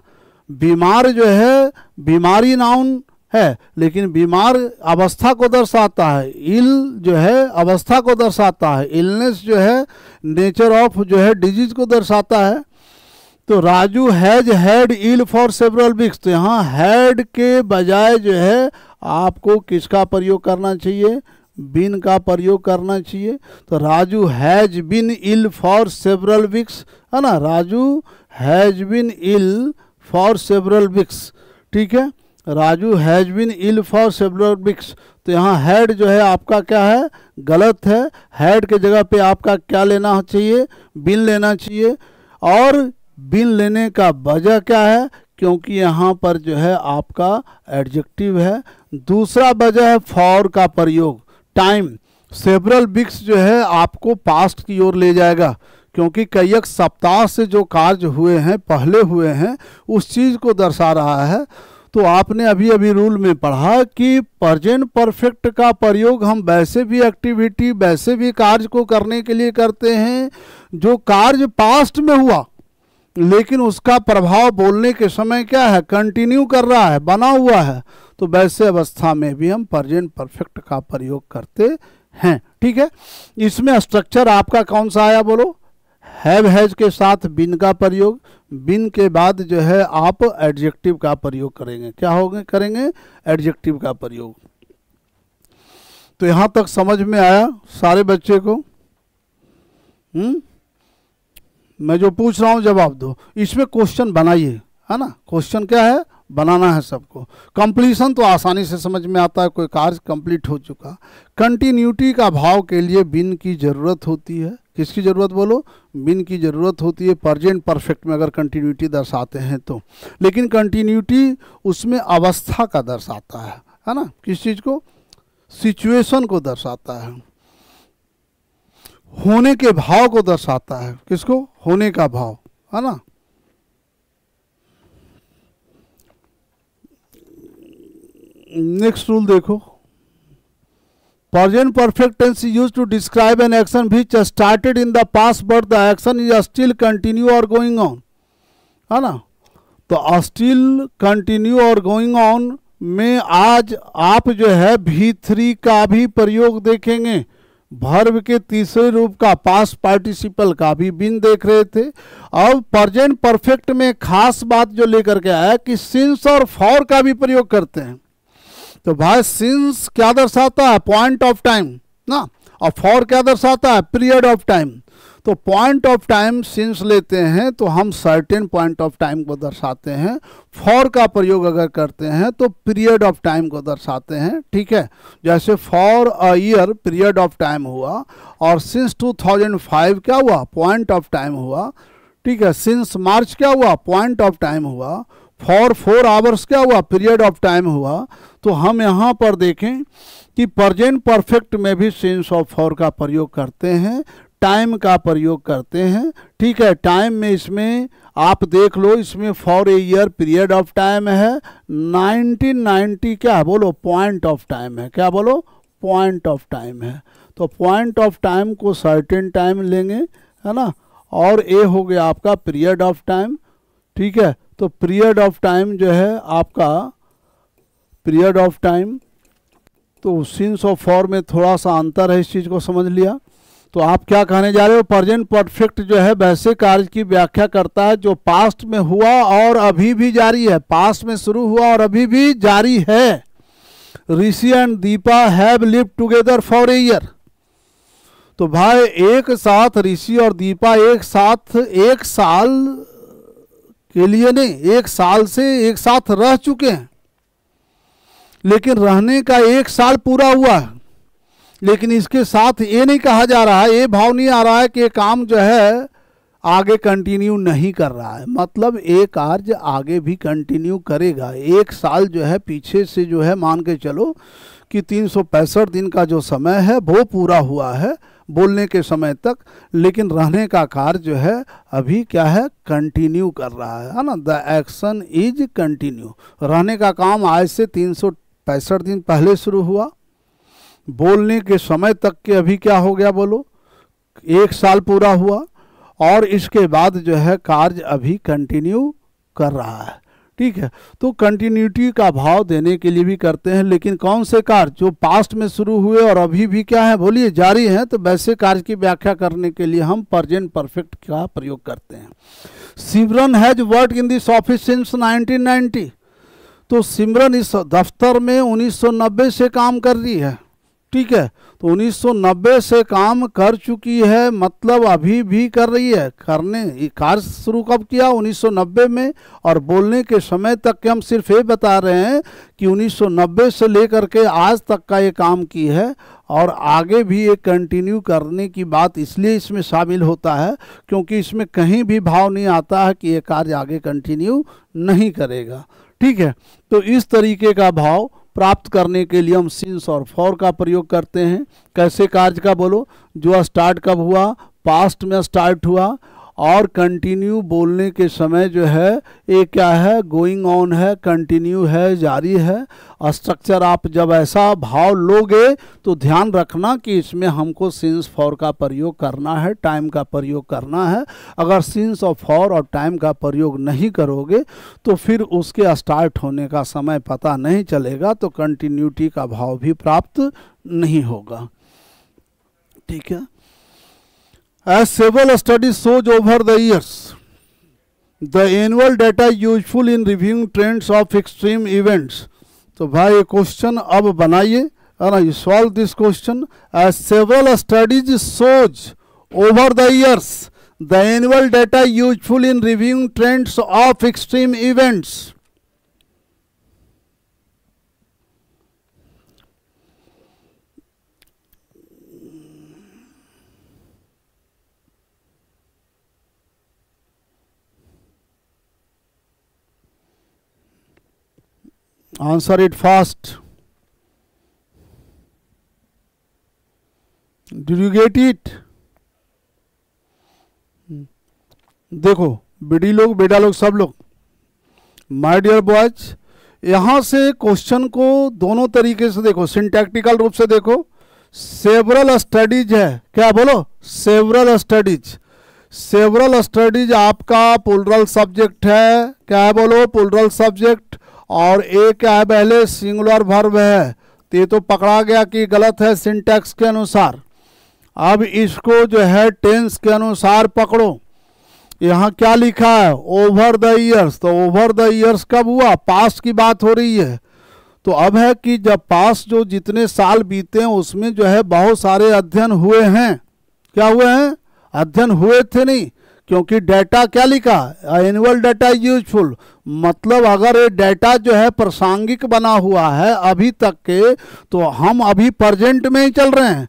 बीमार जो है, बीमारी नाउन है लेकिन बीमार अवस्था को दर्शाता है। इल जो है अवस्था को दर्शाता है। इलनेस जो है नेचर ऑफ जो है डिजीज को दर्शाता है। तो Raju has had ill for several weeks. तो यहाँ हैड के बजाय जो है आपको किसका प्रयोग करना चाहिए, बिन का प्रयोग करना चाहिए। तो Raju has been ill for several weeks, है ना। Raju has been ill for several weeks, ठीक है। Raju has been ill for several weeks. तो यहाँ हैड जो है आपका क्या है, गलत है। हैड के जगह पे आपका क्या लेना चाहिए, बिन लेना चाहिए। और बिन लेने का वजह क्या है, क्योंकि यहाँ पर जो है आपका एडजेक्टिव है। दूसरा वजह है फॉर का प्रयोग, टाइम। सेवरल वीक्स जो है आपको पास्ट की ओर ले जाएगा, क्योंकि कई एक सप्ताह से जो कार्य हुए हैं, पहले हुए हैं, उस चीज़ को दर्शा रहा है। तो आपने अभी अभी रूल में पढ़ा कि प्रेजेंट परफेक्ट का प्रयोग हम वैसे भी एक्टिविटी, वैसे भी कार्य को करने के लिए करते हैं जो कार्य पास्ट में हुआ लेकिन उसका प्रभाव बोलने के समय क्या है, कंटिन्यू कर रहा है, बना हुआ है। तो वैसे अवस्था में भी हम प्रेजेंट परफेक्ट का प्रयोग करते हैं, ठीक है। इसमें स्ट्रक्चर आपका कौन सा आया, बोलो, हैव हैज के साथ बिन का प्रयोग। बिन के बाद जो है आप एडजेक्टिव का प्रयोग करेंगे। क्या होंगे, करेंगे एडजेक्टिव का प्रयोग। तो यहाँ तक समझ में आया सारे बच्चे को? मैं जो पूछ रहा हूँ जवाब दो। इसमें क्वेश्चन बनाइए, है ना। क्वेश्चन क्या है, बनाना है सबको। कंप्लीशन तो आसानी से समझ में आता है, कोई कार्य कंप्लीट हो चुका। कंटिन्यूटी का भाव के लिए बिन की ज़रूरत होती है। किसकी ज़रूरत, बोलो, बिन की ज़रूरत होती है प्रेजेंट परफेक्ट में अगर कंटिन्यूटी दर्शाते हैं तो। लेकिन कंटिन्यूटी उसमें अवस्था का दर्शाता है ना। किस चीज़ को, सिचुएशन को दर्शाता है, होने के भाव को दर्शाता है। किसको, होने का भाव, है ना। नेक्स्ट रूल देखो, present perfect tense use to describe an action which started in the past but the action is still continue और गोइंग ऑन, है ना। तो स्टिल कंटिन्यू और गोइंग ऑन में आज आप जो है V3 का भी प्रयोग देखेंगे। वर्ब के तीसरे रूप का पास्ट पार्टिसिपल का भी बिन देख रहे थे। अब प्रेजेंट परफेक्ट में खास बात जो लेकर के आया कि सिंस और फॉर का भी प्रयोग करते हैं। तो भाई सिंस क्या दर्शाता है, पॉइंट ऑफ टाइम ना, और फॉर क्या दर्शाता है, पीरियड ऑफ टाइम। तो पॉइंट ऑफ टाइम सिंस लेते हैं तो हम सर्टेन पॉइंट ऑफ टाइम को दर्शाते हैं। फॉर का प्रयोग अगर करते हैं तो पीरियड ऑफ टाइम को दर्शाते हैं, ठीक है। जैसे for a year period of time हुआ, और सिंस 2005 क्या हुआ, पॉइंट ऑफ टाइम हुआ, ठीक है। सिंस मार्च क्या हुआ, पॉइंट ऑफ टाइम हुआ। फॉर 4 आवर्स क्या हुआ, पीरियड ऑफ टाइम हुआ। तो हम यहाँ पर देखें कि प्रेजेंट परफेक्ट में भी सिंस और फॉर का प्रयोग करते हैं, टाइम का प्रयोग करते हैं, ठीक है। टाइम में इसमें आप देख लो, इसमें for a year period of time है। 1990 क्या है, बोलो, पॉइंट ऑफ टाइम है। क्या बोलो, पॉइंट ऑफ टाइम है। तो पॉइंट ऑफ टाइम को सर्टेन टाइम लेंगे, है ना। और ए हो गया आपका पीरियड ऑफ टाइम, ठीक है। तो पीरियड ऑफ टाइम जो है आपका पीरियड ऑफ टाइम, तो सिंस और फॉर में थोड़ा सा अंतर है, इस चीज़ को समझ लिया। तो आप क्या कहने जा रहे हो, प्रेजेंट परफेक्ट जो है वैसे कार्य की व्याख्या करता है जो पास्ट में हुआ और अभी भी जारी है, पास्ट में शुरू हुआ और अभी भी जारी है। Rishi and Deepa have lived together for a year. तो भाई एक साथ ऋषि और दीपा एक साथ एक साल के लिए नहीं, एक साल से एक साथ रह चुके हैं, लेकिन रहने का एक साल पूरा हुआ है। लेकिन इसके साथ ये नहीं कहा जा रहा है, ये भाव नहीं आ रहा है कि ये काम जो है आगे कंटिन्यू नहीं कर रहा है, मतलब ये कार्य आगे भी कंटिन्यू करेगा। एक साल जो है पीछे से जो है मान के चलो कि 365 दिन का जो समय है वो पूरा हुआ है बोलने के समय तक, लेकिन रहने का कार्य जो है अभी क्या है, कंटिन्यू कर रहा है ना। The action is continue. रहने का काम आज से 365 दिन पहले शुरू हुआ, बोलने के समय तक के अभी क्या हो गया बोलो, एक साल पूरा हुआ, और इसके बाद जो है कार्य अभी कंटिन्यू कर रहा है। ठीक है, तो कंटिन्यूटी का भाव देने के लिए भी करते हैं, लेकिन कौन से कार्य जो पास्ट में शुरू हुए और अभी भी क्या है बोलिए जारी हैं, तो वैसे कार्य की व्याख्या करने के लिए हम प्रेजेंट परफेक्ट का प्रयोग करते हैं। Simran has work in this office since 1990। तो सिमरन इस दफ्तर में 1990 से काम कर रही है। ठीक है, तो 1990 से काम कर चुकी है, मतलब अभी भी कर रही है। करने कार्य शुरू कब किया, 1990 में, और बोलने के समय तक के हम सिर्फ ये बता रहे हैं कि 1990 से लेकर के आज तक का ये काम की है, और आगे भी ये कंटिन्यू करने की बात इसलिए इसमें शामिल होता है क्योंकि इसमें कहीं भी भाव नहीं आता है कि ये कार्य आगे कंटिन्यू नहीं करेगा। ठीक है, तो इस तरीके का भाव प्राप्त करने के लिए हम सिंस और फॉर का प्रयोग करते हैं। कैसे कार्य का बोलो, जो स्टार्ट कब हुआ, पास्ट में स्टार्ट हुआ, और कंटिन्यू बोलने के समय जो है ये क्या है, गोइंग ऑन है, कंटिन्यू है, जारी है। स्ट्रक्चर आप जब ऐसा भाव लोगे तो ध्यान रखना कि इसमें हमको सिंस फॉर का प्रयोग करना है, टाइम का प्रयोग करना है। अगर सिंस और फॉर और टाइम का प्रयोग नहीं करोगे तो फिर उसके स्टार्ट होने का समय पता नहीं चलेगा, तो कंटिन्यूटी का भाव भी प्राप्त नहीं होगा। ठीक है, as several studies shows over the years, the annual data useful in reviewing trends of extreme events। तो भाई ये क्वेश्चन अब बनाइए, है ना, you solve this question। as several studies shows over the years, the annual data useful in reviewing trends of extreme events। Answer it fast. Did you get it? देखो बेटी लोग, बेटा लोग, सब लोग, माय डियर बॉयज, यहाँ से question को दोनों तरीके से देखो, सिंटैक्टिकल रूप से देखो। सेवरल स्टडीज है, क्या बोलो, सेवरल स्टडीज। सेवरल स्टडीज आपका प्लूरल सब्जेक्ट है, क्या है बोलो, प्लूरल सब्जेक्ट, और एक क्या है पहले सिंगुलर वर्ब है। तो ये तो पकड़ा गया कि गलत है सिंटैक्स के अनुसार। अब इसको जो है टेंस के अनुसार पकड़ो। यहाँ क्या लिखा है, ओवर द ईयर्स। तो ओवर द ईयर्स कब हुआ, पास्ट की बात हो रही है। तो अब है कि जब पास्ट जो जितने साल बीते हैं उसमें जो है बहुत सारे अध्ययन हुए हैं। क्या हुए हैं, अध्ययन हुए थे नहीं, क्योंकि डेटा क्या लिखा, एनुअल डाटा यूजफुल, मतलब अगर ये डाटा जो है प्रासंगिक बना हुआ है अभी तक के, तो हम अभी प्रेजेंट में ही चल रहे हैं।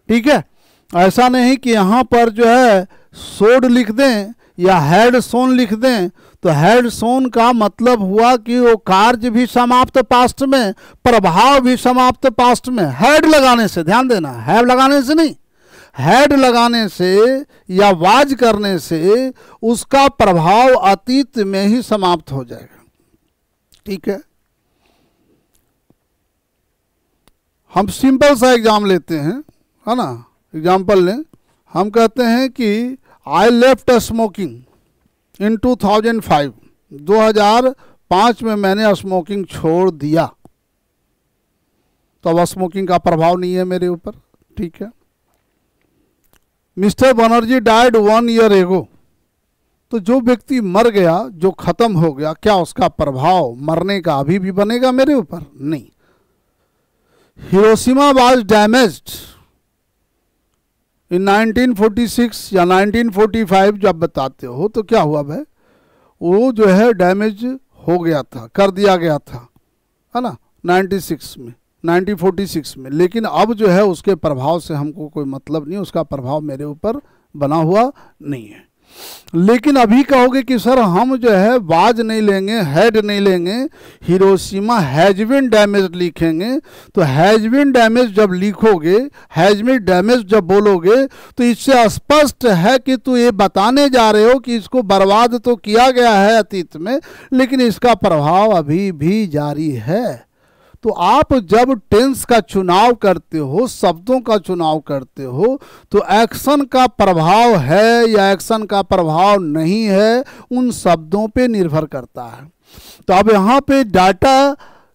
ठीक है, ऐसा नहीं कि यहाँ पर जो है सोड लिख दें या हैड सोन लिख दें। तो हैड सोन का मतलब हुआ कि वो कार्य भी समाप्त पास्ट में, प्रभाव भी समाप्त पास्ट में। हैड लगाने से, ध्यान देना, हैव लगाने से नहीं, हैड लगाने से या वाज करने से उसका प्रभाव अतीत में ही समाप्त हो जाएगा। ठीक है, हम सिंपल सा एग्जाम लेते हैं, है ना, एग्जाम्पल लें। हम कहते हैं कि आई लेफ्ट स्मोकिंग इन 2005। 2005 में मैंने स्मोकिंग छोड़ दिया, तो अब स्मोकिंग का प्रभाव नहीं है मेरे ऊपर। ठीक है, mister Banerjee died 1 year ago. तो जो व्यक्ति मर गया, जो खत्म हो गया, क्या उसका प्रभाव मरने का अभी भी बनेगा मेरे ऊपर? नहीं। हिरोशिमा वाज डैमेज्ड इन 1946 या 1945 जब बताते हो तो क्या हुआ भाई, वो जो है डैमेज हो गया था, कर दिया गया था, है ना, 1946 में। लेकिन अब जो है उसके प्रभाव से हमको कोई मतलब नहीं, उसका प्रभाव मेरे ऊपर बना हुआ नहीं है। लेकिन अभी कहोगे कि सर हम जो है वाज नहीं लेंगे, हेड नहीं लेंगे, हिरोशिमा हैज बीन डैमेज लिखेंगे। तो हैज बीन डैमेज जब लिखोगे, हैज बीन डैमेज जब बोलोगे, तो इससे स्पष्ट है कि तू ये बताने जा रहे हो कि इसको बर्बाद तो किया गया है अतीत में, लेकिन इसका प्रभाव अभी भी जारी है। तो आप जब टेंस का चुनाव करते हो, शब्दों का चुनाव करते हो, तो एक्शन का प्रभाव है या एक्शन का प्रभाव नहीं है, उन शब्दों पे निर्भर करता है। तो अब यहाँ पे डाटा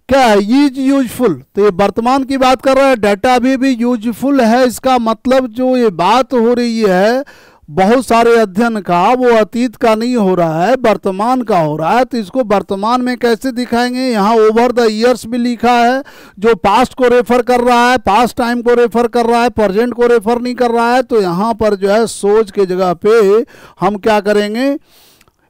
क्या है, इज यूजफुल, तो ये वर्तमान की बात कर रहा है, डाटा अभी भी यूजफुल है। इसका मतलब जो ये बात हो रही है बहुत सारे अध्ययन का, वो अतीत का नहीं हो रहा है, वर्तमान का हो रहा है। तो इसको वर्तमान में कैसे दिखाएंगे? यहाँ ओवर द ईयर्स भी लिखा है, जो पास्ट को रेफर कर रहा है, पास्ट टाइम को रेफर कर रहा है, प्रेजेंट को रेफर नहीं कर रहा है। तो यहाँ पर जो है सोच के जगह पे हम क्या करेंगे,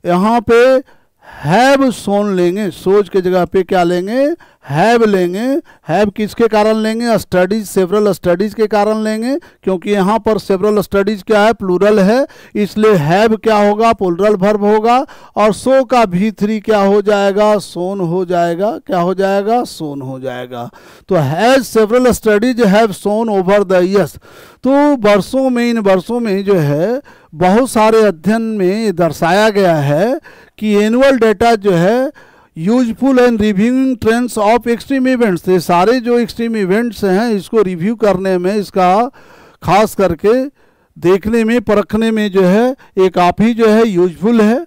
यहाँ पे हैव सोन लेंगे, सोच के जगह पे क्या लेंगे, हैव लेंगे। हैव किसके कारण लेंगे? स्टडीज, सेवरल स्टडीज के कारण लेंगे, क्योंकि यहाँ पर सेवरल स्टडीज क्या है, प्लूरल है, इसलिए हैव क्या होगा, प्लूरल वर्ब होगा। और सो का V3 क्या हो जाएगा, सोन हो जाएगा। क्या हो जाएगा? सोन हो जाएगा। तो has several studies have shown over the years. तो वर्षों में, इन वर्षों में जो है बहुत सारे अध्ययन में दर्शाया गया है कि एनुअल डेटा जो है useful and reviewing trends of extreme events. ये सारे जो एक्सट्रीम इवेंट्स हैं इसको रिव्यू करने में, इसका खास करके देखने में, परखने में जो है ये काफ़ी जो है यूजफुल है।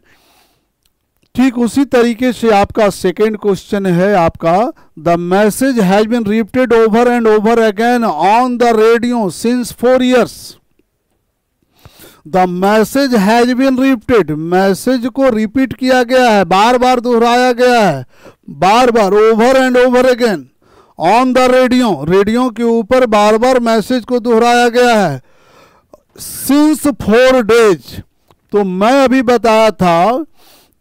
ठीक उसी तरीके से आपका सेकेंड क्वेश्चन है आपका, the message has been repeated over and over again on the radio since 4 years। The message has been repeated, message को रिपीट किया गया है, बार बार दोहराया गया है, बार बार, over and over again on the radio, radio के ऊपर बार बार मैसेज को दोहराया गया है, सिंस 4 days। तो मैं अभी बताया था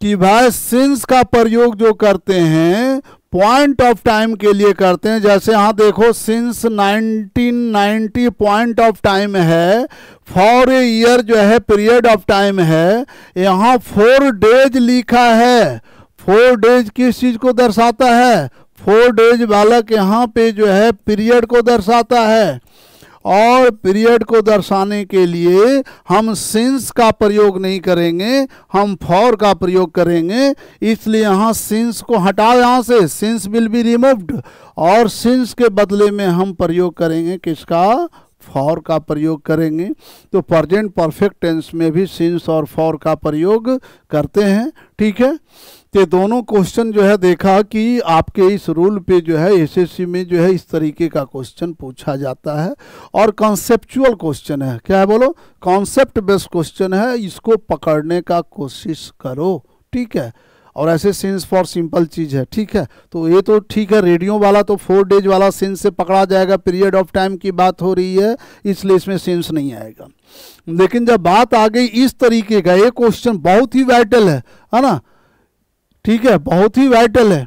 कि भाई सिंस का प्रयोग जो करते हैं पॉइंट ऑफ टाइम के लिए करते हैं। जैसे यहाँ देखो सिंस 1990 पॉइंट ऑफ टाइम है, फॉर ए ईयर जो है पीरियड ऑफ टाइम है, यहाँ 4 days लिखा है। 4 days किस चीज को दर्शाता है? 4 days बालक यहाँ पे जो है पीरियड को दर्शाता है, और पीरियड को दर्शाने के लिए हम सिंस का प्रयोग नहीं करेंगे, हम फॉर का प्रयोग करेंगे। इसलिए यहाँ सिंस को हटाओ, यहाँ से सिंस विल बी रिमूव्ड, और सिंस के बदले में हम प्रयोग करेंगे किसका? फॉर का प्रयोग करेंगे। तो प्रेजेंट परफेक्ट टेंस में भी सिंस और फॉर का प्रयोग करते हैं। ठीक है, तो दोनों क्वेश्चन जो है देखा कि आपके इस रूल पे जो है एसएससी में जो है इस तरीके का क्वेश्चन पूछा जाता है, और कॉन्सेप्चुअल क्वेश्चन है। क्या है बोलो? कॉन्सेप्ट बेस्ड क्वेश्चन है, इसको पकड़ने का कोशिश करो। ठीक है, और ऐसे सिंस फॉर सिंपल चीज़ है। ठीक है, तो ये तो ठीक है, रेडियो वाला तो 4 days वाला सिंस से पकड़ा जाएगा, पीरियड ऑफ टाइम की बात हो रही है, इसलिए इसमें सिंस नहीं आएगा। लेकिन जब बात आ गई इस तरीके का, ये क्वेश्चन बहुत ही वाइटल है ना, ठीक है, बहुत ही वाइटल है।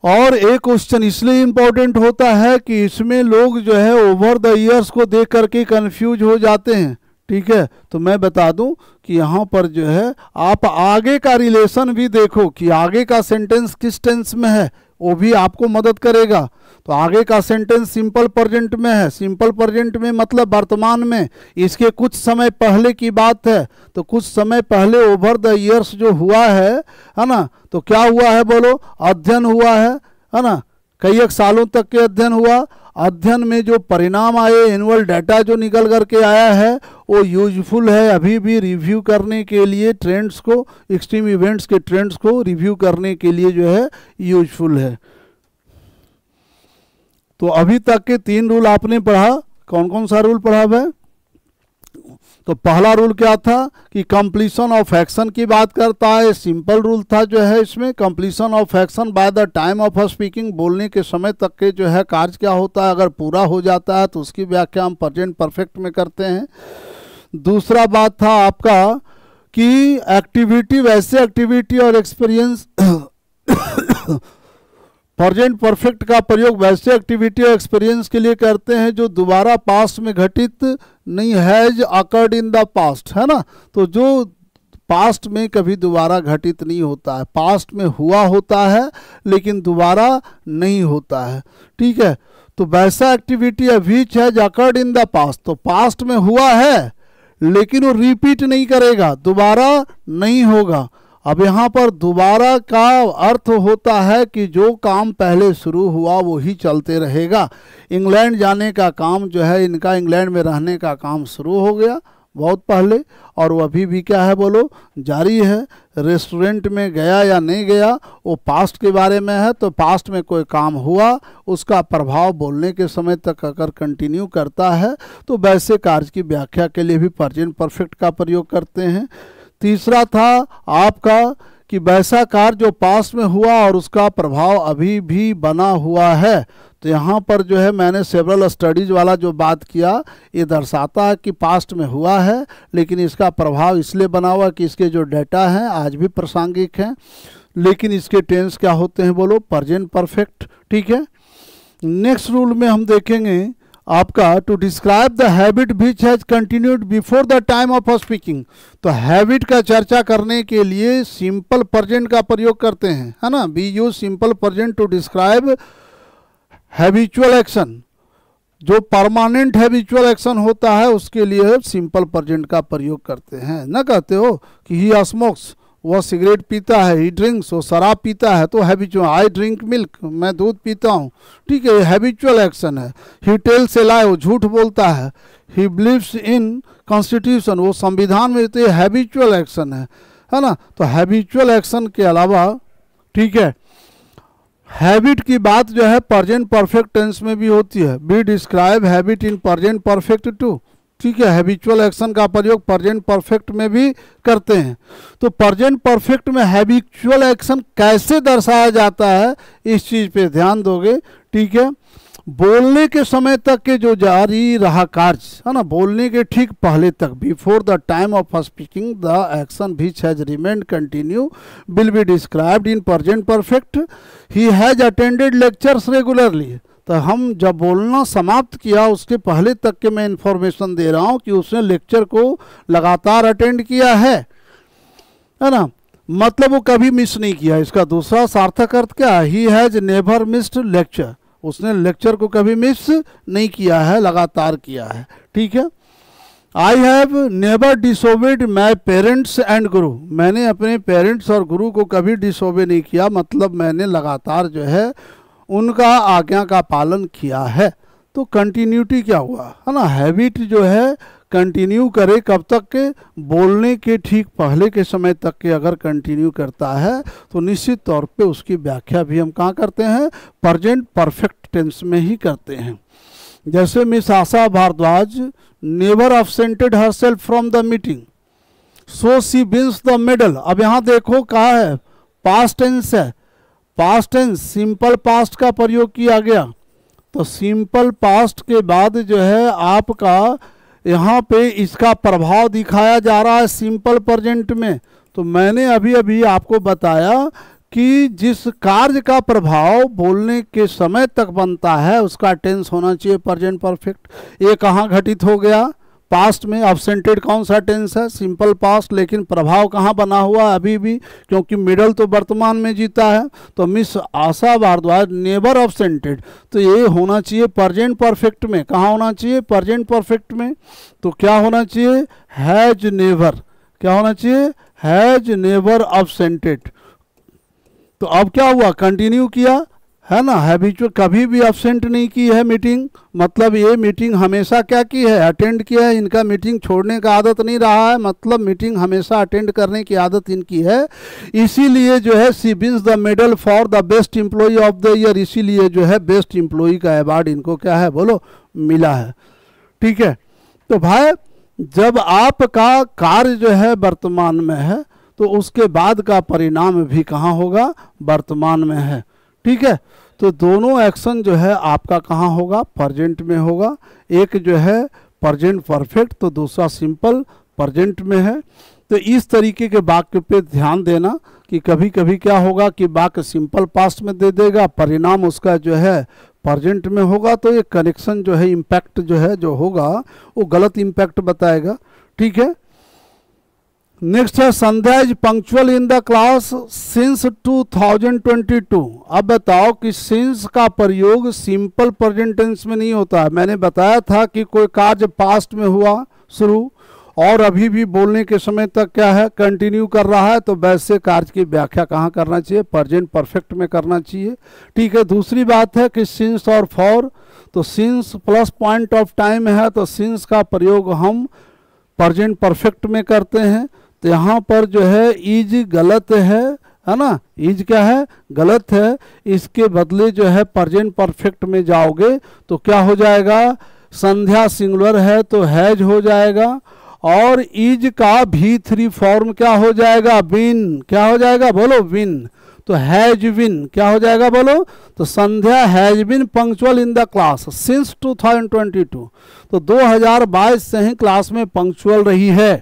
और एक क्वेश्चन इसलिए इंपॉर्टेंट होता है कि इसमें लोग जो है ओवर द ईयर्स को देख करके कंफ्यूज हो जाते हैं। ठीक है, तो मैं बता दूं कि यहाँ पर जो है आप आगे का रिलेशन भी देखो कि आगे का सेंटेंस किस टेंस में है, वो भी आपको मदद करेगा। तो आगे का सेंटेंस सिंपल प्रेजेंट में है, सिंपल प्रेजेंट में मतलब वर्तमान में, इसके कुछ समय पहले की बात है। तो कुछ समय पहले ओवर द ईयर्स जो हुआ है ना, तो क्या हुआ है बोलो? अध्ययन हुआ है ना, कई एक सालों तक के अध्ययन हुआ। अध्ययन में जो परिणाम आए, एनुअल डाटा जो निकल करके आया है, वो यूजफुल है अभी भी रिव्यू करने के लिए, ट्रेंड्स को, एक्सट्रीम इवेंट्स के ट्रेंड्स को रिव्यू करने के लिए जो है यूजफुल है। तो अभी तक के 3 रूल आपने पढ़ा। कौन कौन सा रूल पढ़ा है? तो पहला रूल क्या था कि कंप्लीशन ऑफ एक्शन की बात करता है। सिंपल रूल था जो है इसमें, completion of action by the time of speaking, बोलने के समय तक के जो है कार्य क्या होता है, अगर पूरा हो जाता है तो उसकी व्याख्या हम प्रेजेंट परफेक्ट में करते हैं। दूसरा बात था आपका कि एक्टिविटी, वैसे एक्टिविटी और एक्सपीरियंस प्रेजेंट परफेक्ट का प्रयोग वैसे एक्टिविटी और एक्सपीरियंस के लिए करते हैं जो दोबारा पास्ट में घटित नहीं, has occurred in the past, है ना। तो जो पास्ट में कभी दोबारा घटित नहीं होता है, पास्ट में हुआ होता है लेकिन दोबारा नहीं होता है, ठीक है। तो वैसा एक्टिविटी है विच has occurred in the past, तो पास्ट में हुआ है लेकिन वो रिपीट नहीं करेगा, दोबारा नहीं होगा। अब यहाँ पर दोबारा का अर्थ होता है कि जो काम पहले शुरू हुआ वो ही चलते रहेगा। इंग्लैंड जाने का काम जो है इनका, इंग्लैंड में रहने का काम शुरू हो गया बहुत पहले और वो अभी भी क्या है बोलो, जारी है। रेस्टोरेंट में गया या नहीं गया वो पास्ट के बारे में है, तो पास्ट में कोई काम हुआ उसका प्रभाव बोलने के समय तक अगर कंटिन्यू करता है तो वैसे कार्य की व्याख्या के लिए भी प्रेजेंट परफेक्ट का प्रयोग करते हैं। तीसरा था आपका कि वैसा कार्य जो पास्ट में हुआ और उसका प्रभाव अभी भी बना हुआ है। तो यहाँ पर जो है मैंने सेवरल स्टडीज वाला जो बात किया, ये दर्शाता है कि पास्ट में हुआ है लेकिन इसका प्रभाव इसलिए बना हुआ कि इसके जो डेटा हैं आज भी प्रासंगिक हैं, लेकिन इसके टेंस क्या होते हैं बोलो, प्रेजेंट परफेक्ट, ठीक है। नेक्स्ट रूल में हम देखेंगे आपका to describe the habit which has continued before the time of speaking. तो हैबिट का चर्चा करने के लिए सिंपल प्रेजेंट का प्रयोग करते हैं, है ना। We use simple present to describe habitual action. जो परमानेंट हैबिचुअल एक्शन होता है उसके लिए सिंपल प्रेजेंट का प्रयोग करते हैं। ना कहते हो कि ही स्मोक्स, वह सिगरेट पीता है, ही ड्रिंक्स, वो शराब पीता है, तो हैबिचुअल, आई ड्रिंक मिल्क, मैं दूध पीता हूँ, ठीक है, ये हैबिचुअल एक्शन है। ही टेल्स ए लाई, वो झूठ बोलता है। ही बिलीव्स इन कॉन्स्टिट्यूशन, वो संविधान में, तो ये हैबिचुअल एक्शन है ना। तो हैबिचुअल एक्शन के अलावा, ठीक है, हैबिट की बात जो है प्रेजेंट परफेक्ट टेंस में भी होती है। We describe habit in present perfect too, ठीक है। हैबिचुअल एक्शन का प्रयोग प्रेजेंट परफेक्ट में भी करते हैं। तो प्रेजेंट परफेक्ट में हैबिचुअल एक्शन कैसे दर्शाया जाता है इस चीज पे ध्यान दोगे, ठीक है। बोलने के समय तक के जो जारी रहा कार्य, है ना, बोलने के ठीक पहले तक, before the time of speaking the action which has remained continue will be described in present perfect. He has attended lectures regularly, तो हम जब बोलना समाप्त किया उसके पहले तक के मैं इंफॉर्मेशन दे रहा हूँ कि उसने लेक्चर को लगातार अटेंड किया है ना, मतलब वो कभी मिस नहीं किया। इसका दूसरा सार्थक अर्थ क्या है, he has never missed lecture, उसने लेक्चर को कभी मिस नहीं किया है, लगातार किया है, ठीक है। I have never disobeyed my parents and guru, मैंने अपने पेरेंट्स और गुरु को कभी डिसोबे नहीं किया, मतलब मैंने लगातार जो है उनका आज्ञा का पालन किया है। तो कंटिन्यूटी क्या हुआ, है ना, हैबिट जो है कंटिन्यू करे कब तक के, बोलने के ठीक पहले के समय तक के अगर कंटिन्यू करता है तो निश्चित तौर पे उसकी व्याख्या भी हम कहाँ करते हैं, प्रेजेंट परफेक्ट टेंस में ही करते हैं। जैसे Miss Asha Bhardwaj never absented herself from the meeting so she wins the medal. अब यहाँ देखो कहा है, पास्ट टेंस है, पास्ट टेंस सिंपल पास्ट का प्रयोग किया गया। तो सिंपल पास्ट के बाद जो है आपका यहाँ पे इसका प्रभाव दिखाया जा रहा है सिंपल प्रेजेंट में। तो मैंने अभी अभी आपको बताया कि जिस कार्य का प्रभाव बोलने के समय तक बनता है उसका टेंस होना चाहिए प्रेजेंट परफेक्ट। ये कहाँ घटित हो गया, पास्ट में। अब्सेंटेड कौन सा टेंस है, सिंपल पास्ट, लेकिन प्रभाव कहाँ बना हुआ अभी भी, क्योंकि मिडल तो वर्तमान में जीता है। तो मिस आशा भारद्वाज नेवर अब्सेंटेड, तो ये होना चाहिए प्रेजेंट परफेक्ट में। कहाँ होना चाहिए, प्रेजेंट परफेक्ट में। तो क्या होना चाहिए, हैज नेवर, क्या होना चाहिए, हैज नेवर अब्सेंटेड। तो अब क्या हुआ, कंटिन्यू किया, है ना, हैबिचुअल, कभी भी अब्सेंट नहीं की है मीटिंग, मतलब ये मीटिंग हमेशा क्या की है, अटेंड किया है। इनका मीटिंग छोड़ने का आदत नहीं रहा है, मतलब मीटिंग हमेशा अटेंड करने की आदत इनकी है। इसीलिए जो है she wins the medal for the best employee of the year, इसीलिए जो है बेस्ट एम्प्लॉई का अवार्ड इनको क्या है बोलो, मिला है, ठीक है। तो भाई जब आपका कार्य जो है वर्तमान में है तो उसके बाद का परिणाम भी कहाँ होगा, वर्तमान में है। ठीक है, तो दोनों एक्शन जो है आपका कहाँ होगा, प्रेजेंट में होगा। एक जो है प्रेजेंट परफेक्ट तो दूसरा सिंपल प्रेजेंट में है। तो इस तरीके के वाक्य पे ध्यान देना कि कभी कभी क्या होगा कि वाक्य सिंपल पास्ट में दे देगा, परिणाम उसका जो है प्रेजेंट में होगा, तो ये कनेक्शन जो है इम्पैक्ट जो है जो होगा वो गलत इम्पैक्ट बताएगा। ठीक है, नेक्स्ट है Sandhya is punctual in the class since 2022। अब बताओ कि सिंस का प्रयोग सिंपल प्रेजेंट टेंस में नहीं होता है। मैंने बताया था कि कोई कार्य पास्ट में हुआ शुरू और अभी भी बोलने के समय तक क्या है, कंटिन्यू कर रहा है, तो वैसे कार्य की व्याख्या कहाँ करना चाहिए, प्रेजेंट परफेक्ट में करना चाहिए। ठीक है, दूसरी बात है कि सिंस और फॉर, तो since plus point of time है तो सिंस का प्रयोग हम प्रेजेंट परफेक्ट में करते हैं। तो यहाँ पर जो है इज गलत है ना, इज क्या है, गलत है। इसके बदले जो है प्रेजेंट परफेक्ट में जाओगे तो क्या हो जाएगा, संध्या सिंगुलर है तो हैज हो जाएगा, और इज का V3 फॉर्म क्या हो जाएगा, विन। क्या हो जाएगा, बोलो, विन। तो हैज विन क्या हो जाएगा, बोलो। तो Sandhya has been punctual in the class since 2022। तो 2022 से ही क्लास में पंक्चुअल रही है।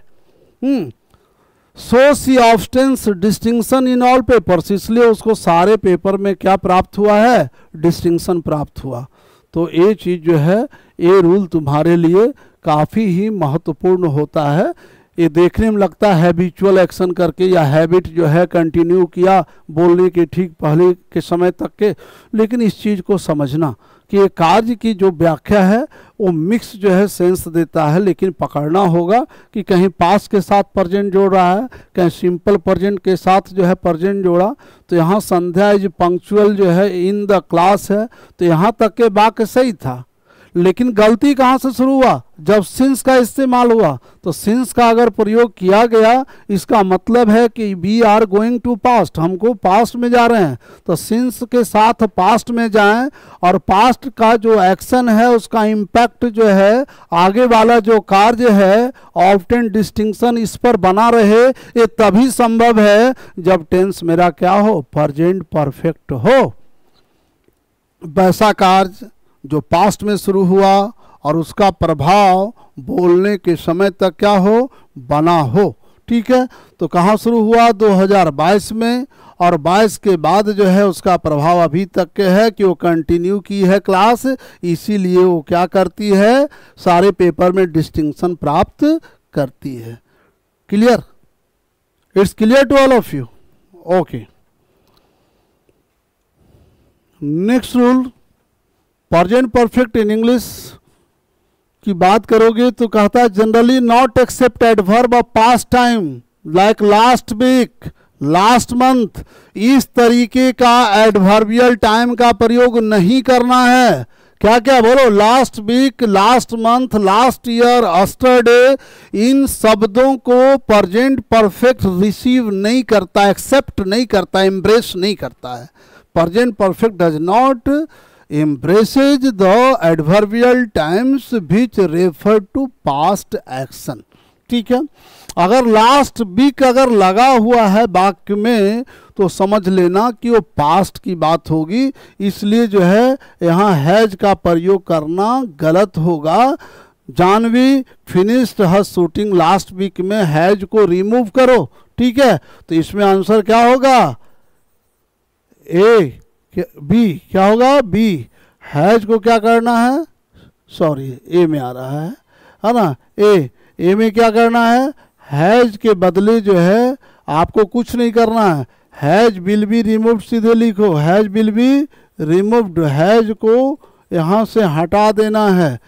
So she obtains distinction in all papers, इसलिए उसको सारे पेपर में क्या प्राप्त हुआ है, डिस्टिंक्शन प्राप्त हुआ। तो ये चीज़ जो है, ये रूल तुम्हारे लिए काफ़ी ही महत्वपूर्ण होता है। ये देखने में लगता है हैबिचुअल एक्शन करके या हैबिट जो है कंटिन्यू किया बोलने के ठीक पहले के समय तक के, लेकिन इस चीज़ को समझना कि ये कार्य की जो व्याख्या है वो मिक्स जो है सेंस देता है, लेकिन पकड़ना होगा कि कहीं पास्ट के साथ प्रेजेंट जोड़ रहा है, कहीं सिंपल प्रेजेंट के साथ जो है प्रेजेंट जोड़ा। तो यहाँ संध्या इज पंक्चुअल जो है इन द क्लास है, तो यहाँ तक के वाक्य सही था, लेकिन गलती कहाँ से शुरू हुआ, जब सिंस का इस्तेमाल हुआ। तो सिंस का अगर प्रयोग किया गया, इसका मतलब है कि we are going to past, हमको पास्ट में जा रहे हैं, तो सिंस के साथ पास्ट में जाएं, और पास्ट का जो एक्शन है उसका इम्पैक्ट जो है आगे वाला जो कार्य है ऑब्टेन डिस्टिंक्शन इस पर बना रहे। ये तभी संभव है जब टेंस मेरा क्या हो, प्रेजेंट परफेक्ट हो। वैसा कार्य जो पास्ट में शुरू हुआ और उसका प्रभाव बोलने के समय तक क्या हो, बना हो। ठीक है, तो कहाँ शुरू हुआ, 2022 में, और 22 के बाद जो है उसका प्रभाव अभी तक के है कि वो कंटिन्यू की है क्लास, इसीलिए वो क्या करती है, सारे पेपर में डिस्टिंक्शन प्राप्त करती है। Clear, it's clear to all of you, okay. Next rule, present perfect in English की बात करोगे तो कहता है generally not accept adverb of past time like last week, last month, इस तरीके का एडवर्बियल टाइम का प्रयोग नहीं करना है। क्या क्या बोलो, last week, last month, last year, yesterday, इन शब्दों को प्रेजेंट परफेक्ट रिसीव नहीं करता, एक्सेप्ट नहीं करता, एम्ब्रेस नहीं करता है। Present perfect does not embraces the adverbial times which refer to past action। ठीक है, अगर लास्ट वीक अगर लगा हुआ है वाक्य में तो समझ लेना कि वो पास्ट की बात होगी, इसलिए जो है यहाँ हैज का प्रयोग करना गलत होगा। Janvi finished her shooting last week में हैज को रिमूव करो। ठीक है, तो इसमें आंसर क्या होगा, ए, बी, क्या होगा, बी। हैज को क्या करना है, सॉरी ए में आ रहा है ना, ए में क्या करना है, हैज के बदले जो है आपको कुछ नहीं करना है, हैज विल बी रिमूव्ड सीधे लिखो, has will be removed, has को यहाँ से हटा देना है।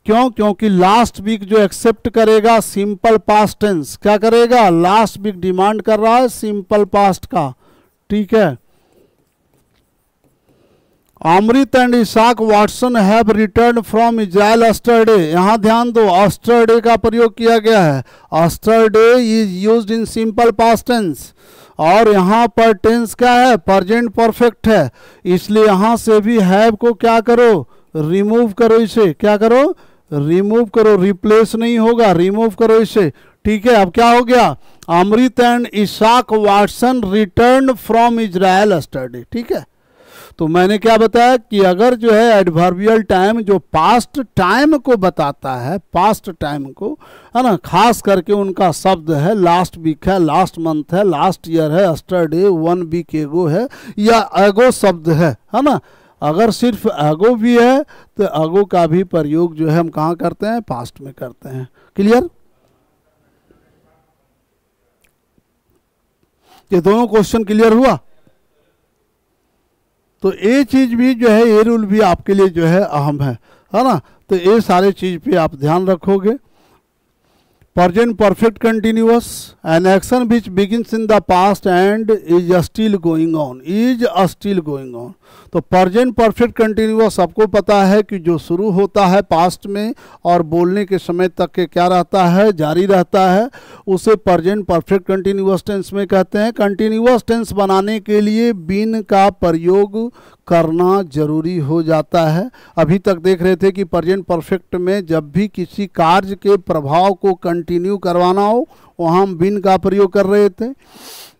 क्यों, क्योंकि लास्ट वीक जो एक्सेप्ट करेगा सिंपल पास्ट टेंस, क्या करेगा, लास्ट वीक डिमांड कर रहा है सिंपल पास्ट का। ठीक है, Amrit and Isaac Watson have return from Israel yesterday, यहाँ ध्यान दो, यस्टरडे का प्रयोग किया गया है। Yesterday is used in simple past tense, और यहाँ पर टेंस क्या है, प्रेजेंट परफेक्ट है, इसलिए यहाँ से भी हैव को क्या करो, रिमूव करो, इसे क्या करो, रिमूव करो, रिप्लेस नहीं होगा, रिमूव करो इसे। ठीक है, अब क्या हो गया, Amrit and Isaac Watson return from Israel yesterday. ठीक है, तो मैंने क्या बताया कि अगर जो है एडवर्बियल टाइम जो पास्ट टाइम को बताता है, पास्ट टाइम को, है ना, खास करके उनका शब्द है लास्ट वीक है, लास्ट मंथ है, लास्ट ईयर है, यस्टरडे, 1 वीक एगो है, या एगो शब्द है ना, अगर सिर्फ एगो भी है तो एगो का भी प्रयोग जो है हम कहाँ करते हैं, पास्ट में करते हैं। क्लियर? ये दोनों क्वेश्चन क्लियर हुआ? तो ये चीज भी जो है, ये रूल भी आपके लिए जो है अहम है ना, तो ये सारे चीज पे आप ध्यान रखोगे। Present perfect continuous, N action which begins in the past and is still going on, is still going on. तो प्रेजेंट परफेक्ट कंटिन्यूअस सबको पता है कि जो शुरू होता है पास्ट में और बोलने के समय तक के क्या रहता है, जारी रहता है, उसे प्रेजेंट परफेक्ट कंटिन्यूअस टेंस में कहते हैं। कंटिन्यूअस टेंस बनाने के लिए बीन का प्रयोग करना जरूरी हो जाता है। अभी तक देख रहे थे कि प्रेजेंट परफेक्ट में जब भी किसी कार्य के प्रभाव को कंटिन्यू करवाना हो वहाँ हम बीन का प्रयोग कर रहे थे।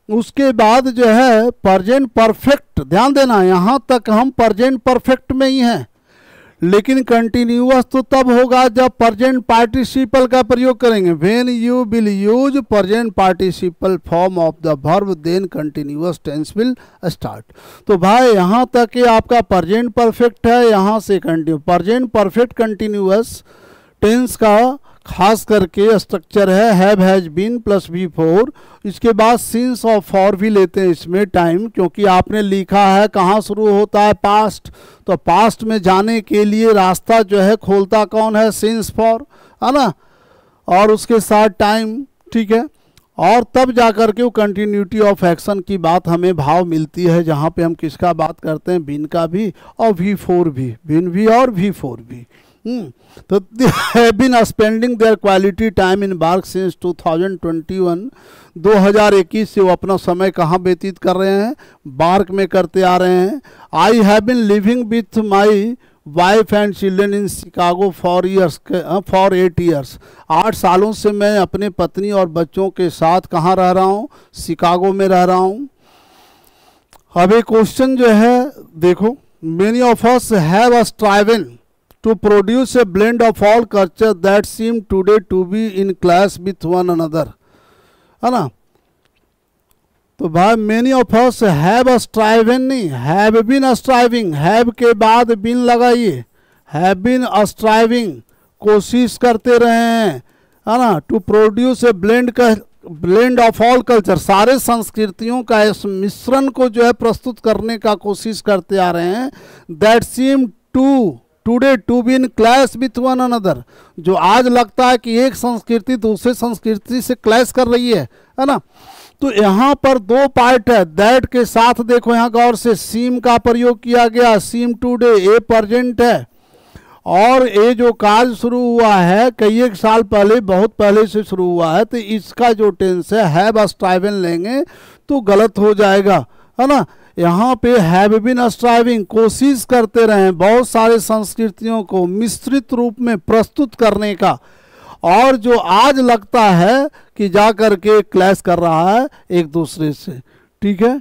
उसके बाद जो है प्रेजेंट परफेक्ट, ध्यान देना यहाँ तक हम प्रेजेंट परफेक्ट में ही हैं, लेकिन कंटिन्यूअस तो तब होगा जब प्रेजेंट पार्टिसिपल का प्रयोग करेंगे। When you will use present participle form of the verb then continuous tense will start. तो भाई यहाँ तक ये आपका प्रेजेंट परफेक्ट है, यहाँ से continue. Present perfect continuous tense का खास करके स्ट्रक्चर है have has been plus V4। इसके बाद सिंस और फॉर भी लेते हैं इसमें टाइम, क्योंकि आपने लिखा है कहाँ शुरू होता है, पास्ट, तो पास्ट में जाने के लिए रास्ता जो है खोलता कौन है, सिंस फॉर, है ना, और उसके साथ टाइम। ठीक है, और तब जाकर के वो कंटिन्यूटी ऑफ एक्शन की बात हमें भाव मिलती है, जहाँ पे हम किसका बात करते हैं, बीन का भी और V4 भी, बीन भी और V4 भी। तो they have been spending their quality time in Bark since 2021। 2021 से वो अपना समय कहाँ व्यतीत कर रहे हैं, बार्क में करते आ रहे हैं। I have been living with my wife and children in Chicago for 8 years. 8 सालों से मैं अपने पत्नी और बच्चों के साथ कहाँ रह रहा हूँ, शिकागो में रह रहा हूँ। अब एक क्वेश्चन जो है देखो, many of us have striven to produce a blend of all culture that seem today to be in clash with one another, है ना। तो भाई many of us have striven, नहीं, have been striving, have के बाद been लगाइए, have been striving, कोशिश करते रहे हैं, है ना, to produce a blend of all culture, सारे संस्कृतियों का इस मिश्रण को जो है प्रस्तुत करने का कोशिश करते आ रहे हैं। that seem today to be in clash with one another, जो आज लगता है कि एक संस्कृति दूसरे संस्कृति से क्लैश कर रही है ना। तो यहाँ पर 2 पार्ट है, दैट के साथ देखो यहाँ गौर से सीम का प्रयोग किया गया, सीम टुडे, ए प्रेजेंट है, और ये जो कार्य शुरू हुआ है कई एक साल पहले, बहुत पहले से शुरू हुआ है, तो इसका जो टेंस है हैव स्ट्राइवन लेंगे तो गलत हो जाएगा, है ना। यहाँ पे हैव बीन स्ट्राइविंग, कोशिश करते रहे बहुत सारे संस्कृतियों को मिश्रित रूप में प्रस्तुत करने का, और जो आज लगता है कि जा करके क्लैश कर रहा है एक दूसरे से। ठीक है,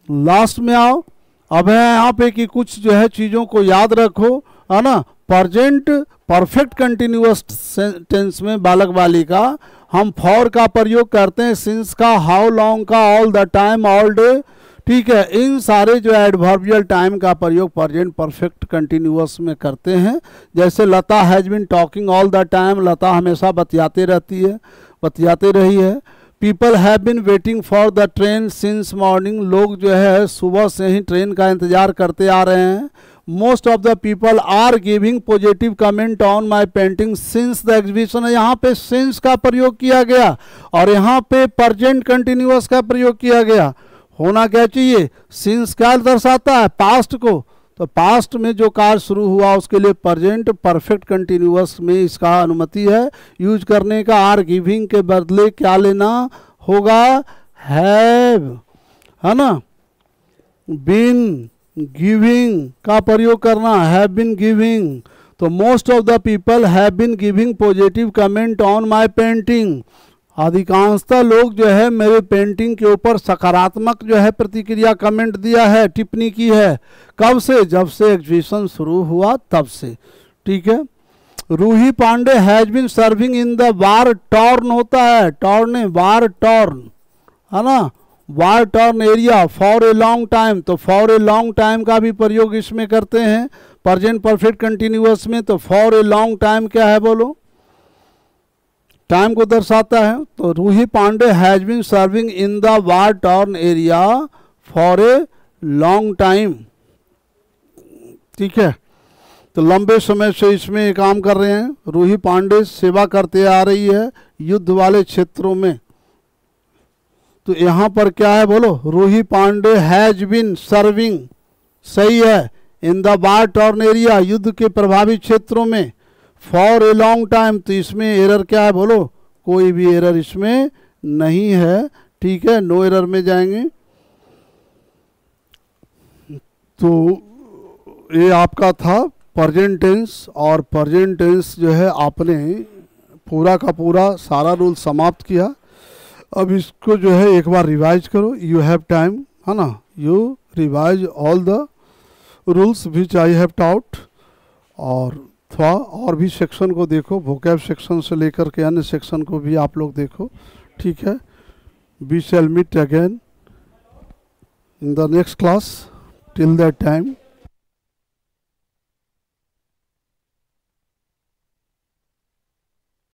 लास्ट में आओ, अब है यहाँ पे कि कुछ जो है चीज़ों को याद रखो, है ना। प्रेजेंट परफेक्ट कंटिन्यूअस टेंस में बालक बालिका हम फॉर का प्रयोग करते हैं, सिंस का, हाउ लॉन्ग का, all the time, all day. ठीक है, इन सारे जो एडवर्बियल टाइम का प्रयोग प्रेजेंट परफेक्ट कंटिन्यूअस में करते हैं। जैसे Lata has been talking all the time, Lata हमेशा बतियाते रहती है, बतियाते रही है। People have been waiting for the train since morning, लोग जो है सुबह से ही ट्रेन का इंतजार करते आ रहे हैं। Most of the people are giving positive comment on my painting since the exhibition, यहाँ पे सिंस का प्रयोग किया गया और यहाँ पे प्रेजेंट कंटिन्यूअस का प्रयोग किया गया। होना क्या चाहिए, सिंस क्या दर्शाता है, पास्ट को, तो पास्ट में जो कार्य शुरू हुआ उसके लिए प्रेजेंट परफेक्ट कंटिन्यूअस में इसका अनुमति है यूज करने का। आर गिविंग के बदले क्या लेना होगा, हैव, है ना, बीन गिविंग का प्रयोग करना, हैव बीन गिविंग। तो most of the people have been giving positive comment on my painting, अधिकांशतः लोग जो है मेरे पेंटिंग के ऊपर सकारात्मक जो है प्रतिक्रिया कमेंट दिया है, टिप्पणी की है। कब से? जब से एग्जीबिशन शुरू हुआ तब से। ठीक है। Roohi Pandey has been serving in the war torn होता है, टॉर्न वार टॉर्न है ना, war torn area for a long time. तो फॉर ए लॉन्ग टाइम का भी प्रयोग इसमें करते हैं प्रेजेंट परफेक्ट कंटिन्यूअस में। तो फॉर ए लॉन्ग टाइम क्या है बोलो? टाइम को दर्शाता है। तो Roohi Pandey has been serving in the war torn area for a long time. ठीक है। तो लंबे समय से इसमें काम कर रहे हैं। रूही पांडे सेवा करते आ रही है युद्ध वाले क्षेत्रों में। तो यहाँ पर क्या है बोलो? Roohi Pandey has been serving, सही है, in the war torn area, युद्ध के प्रभावित क्षेत्रों में, फॉर ए लॉन्ग टाइम। तो इसमें एरर क्या है बोलो? कोई भी एरर इसमें नहीं है। ठीक है, नो एरर में जाएंगे। तो ये आपका था प्रेजेंट टेंस, और प्रेजेंट टेंस जो है आपने पूरा का पूरा सारा रूल समाप्त किया। अब इसको जो है एक बार रिवाइज करो, यू हैव टाइम, है ना, you revise all the rules which I have taught. और थोड़ा और भी सेक्शन को देखो, वोकैब सेक्शन से लेकर के अन्य सेक्शन को भी आप लोग देखो। ठीक है। We shall meet again in the next class. Till that time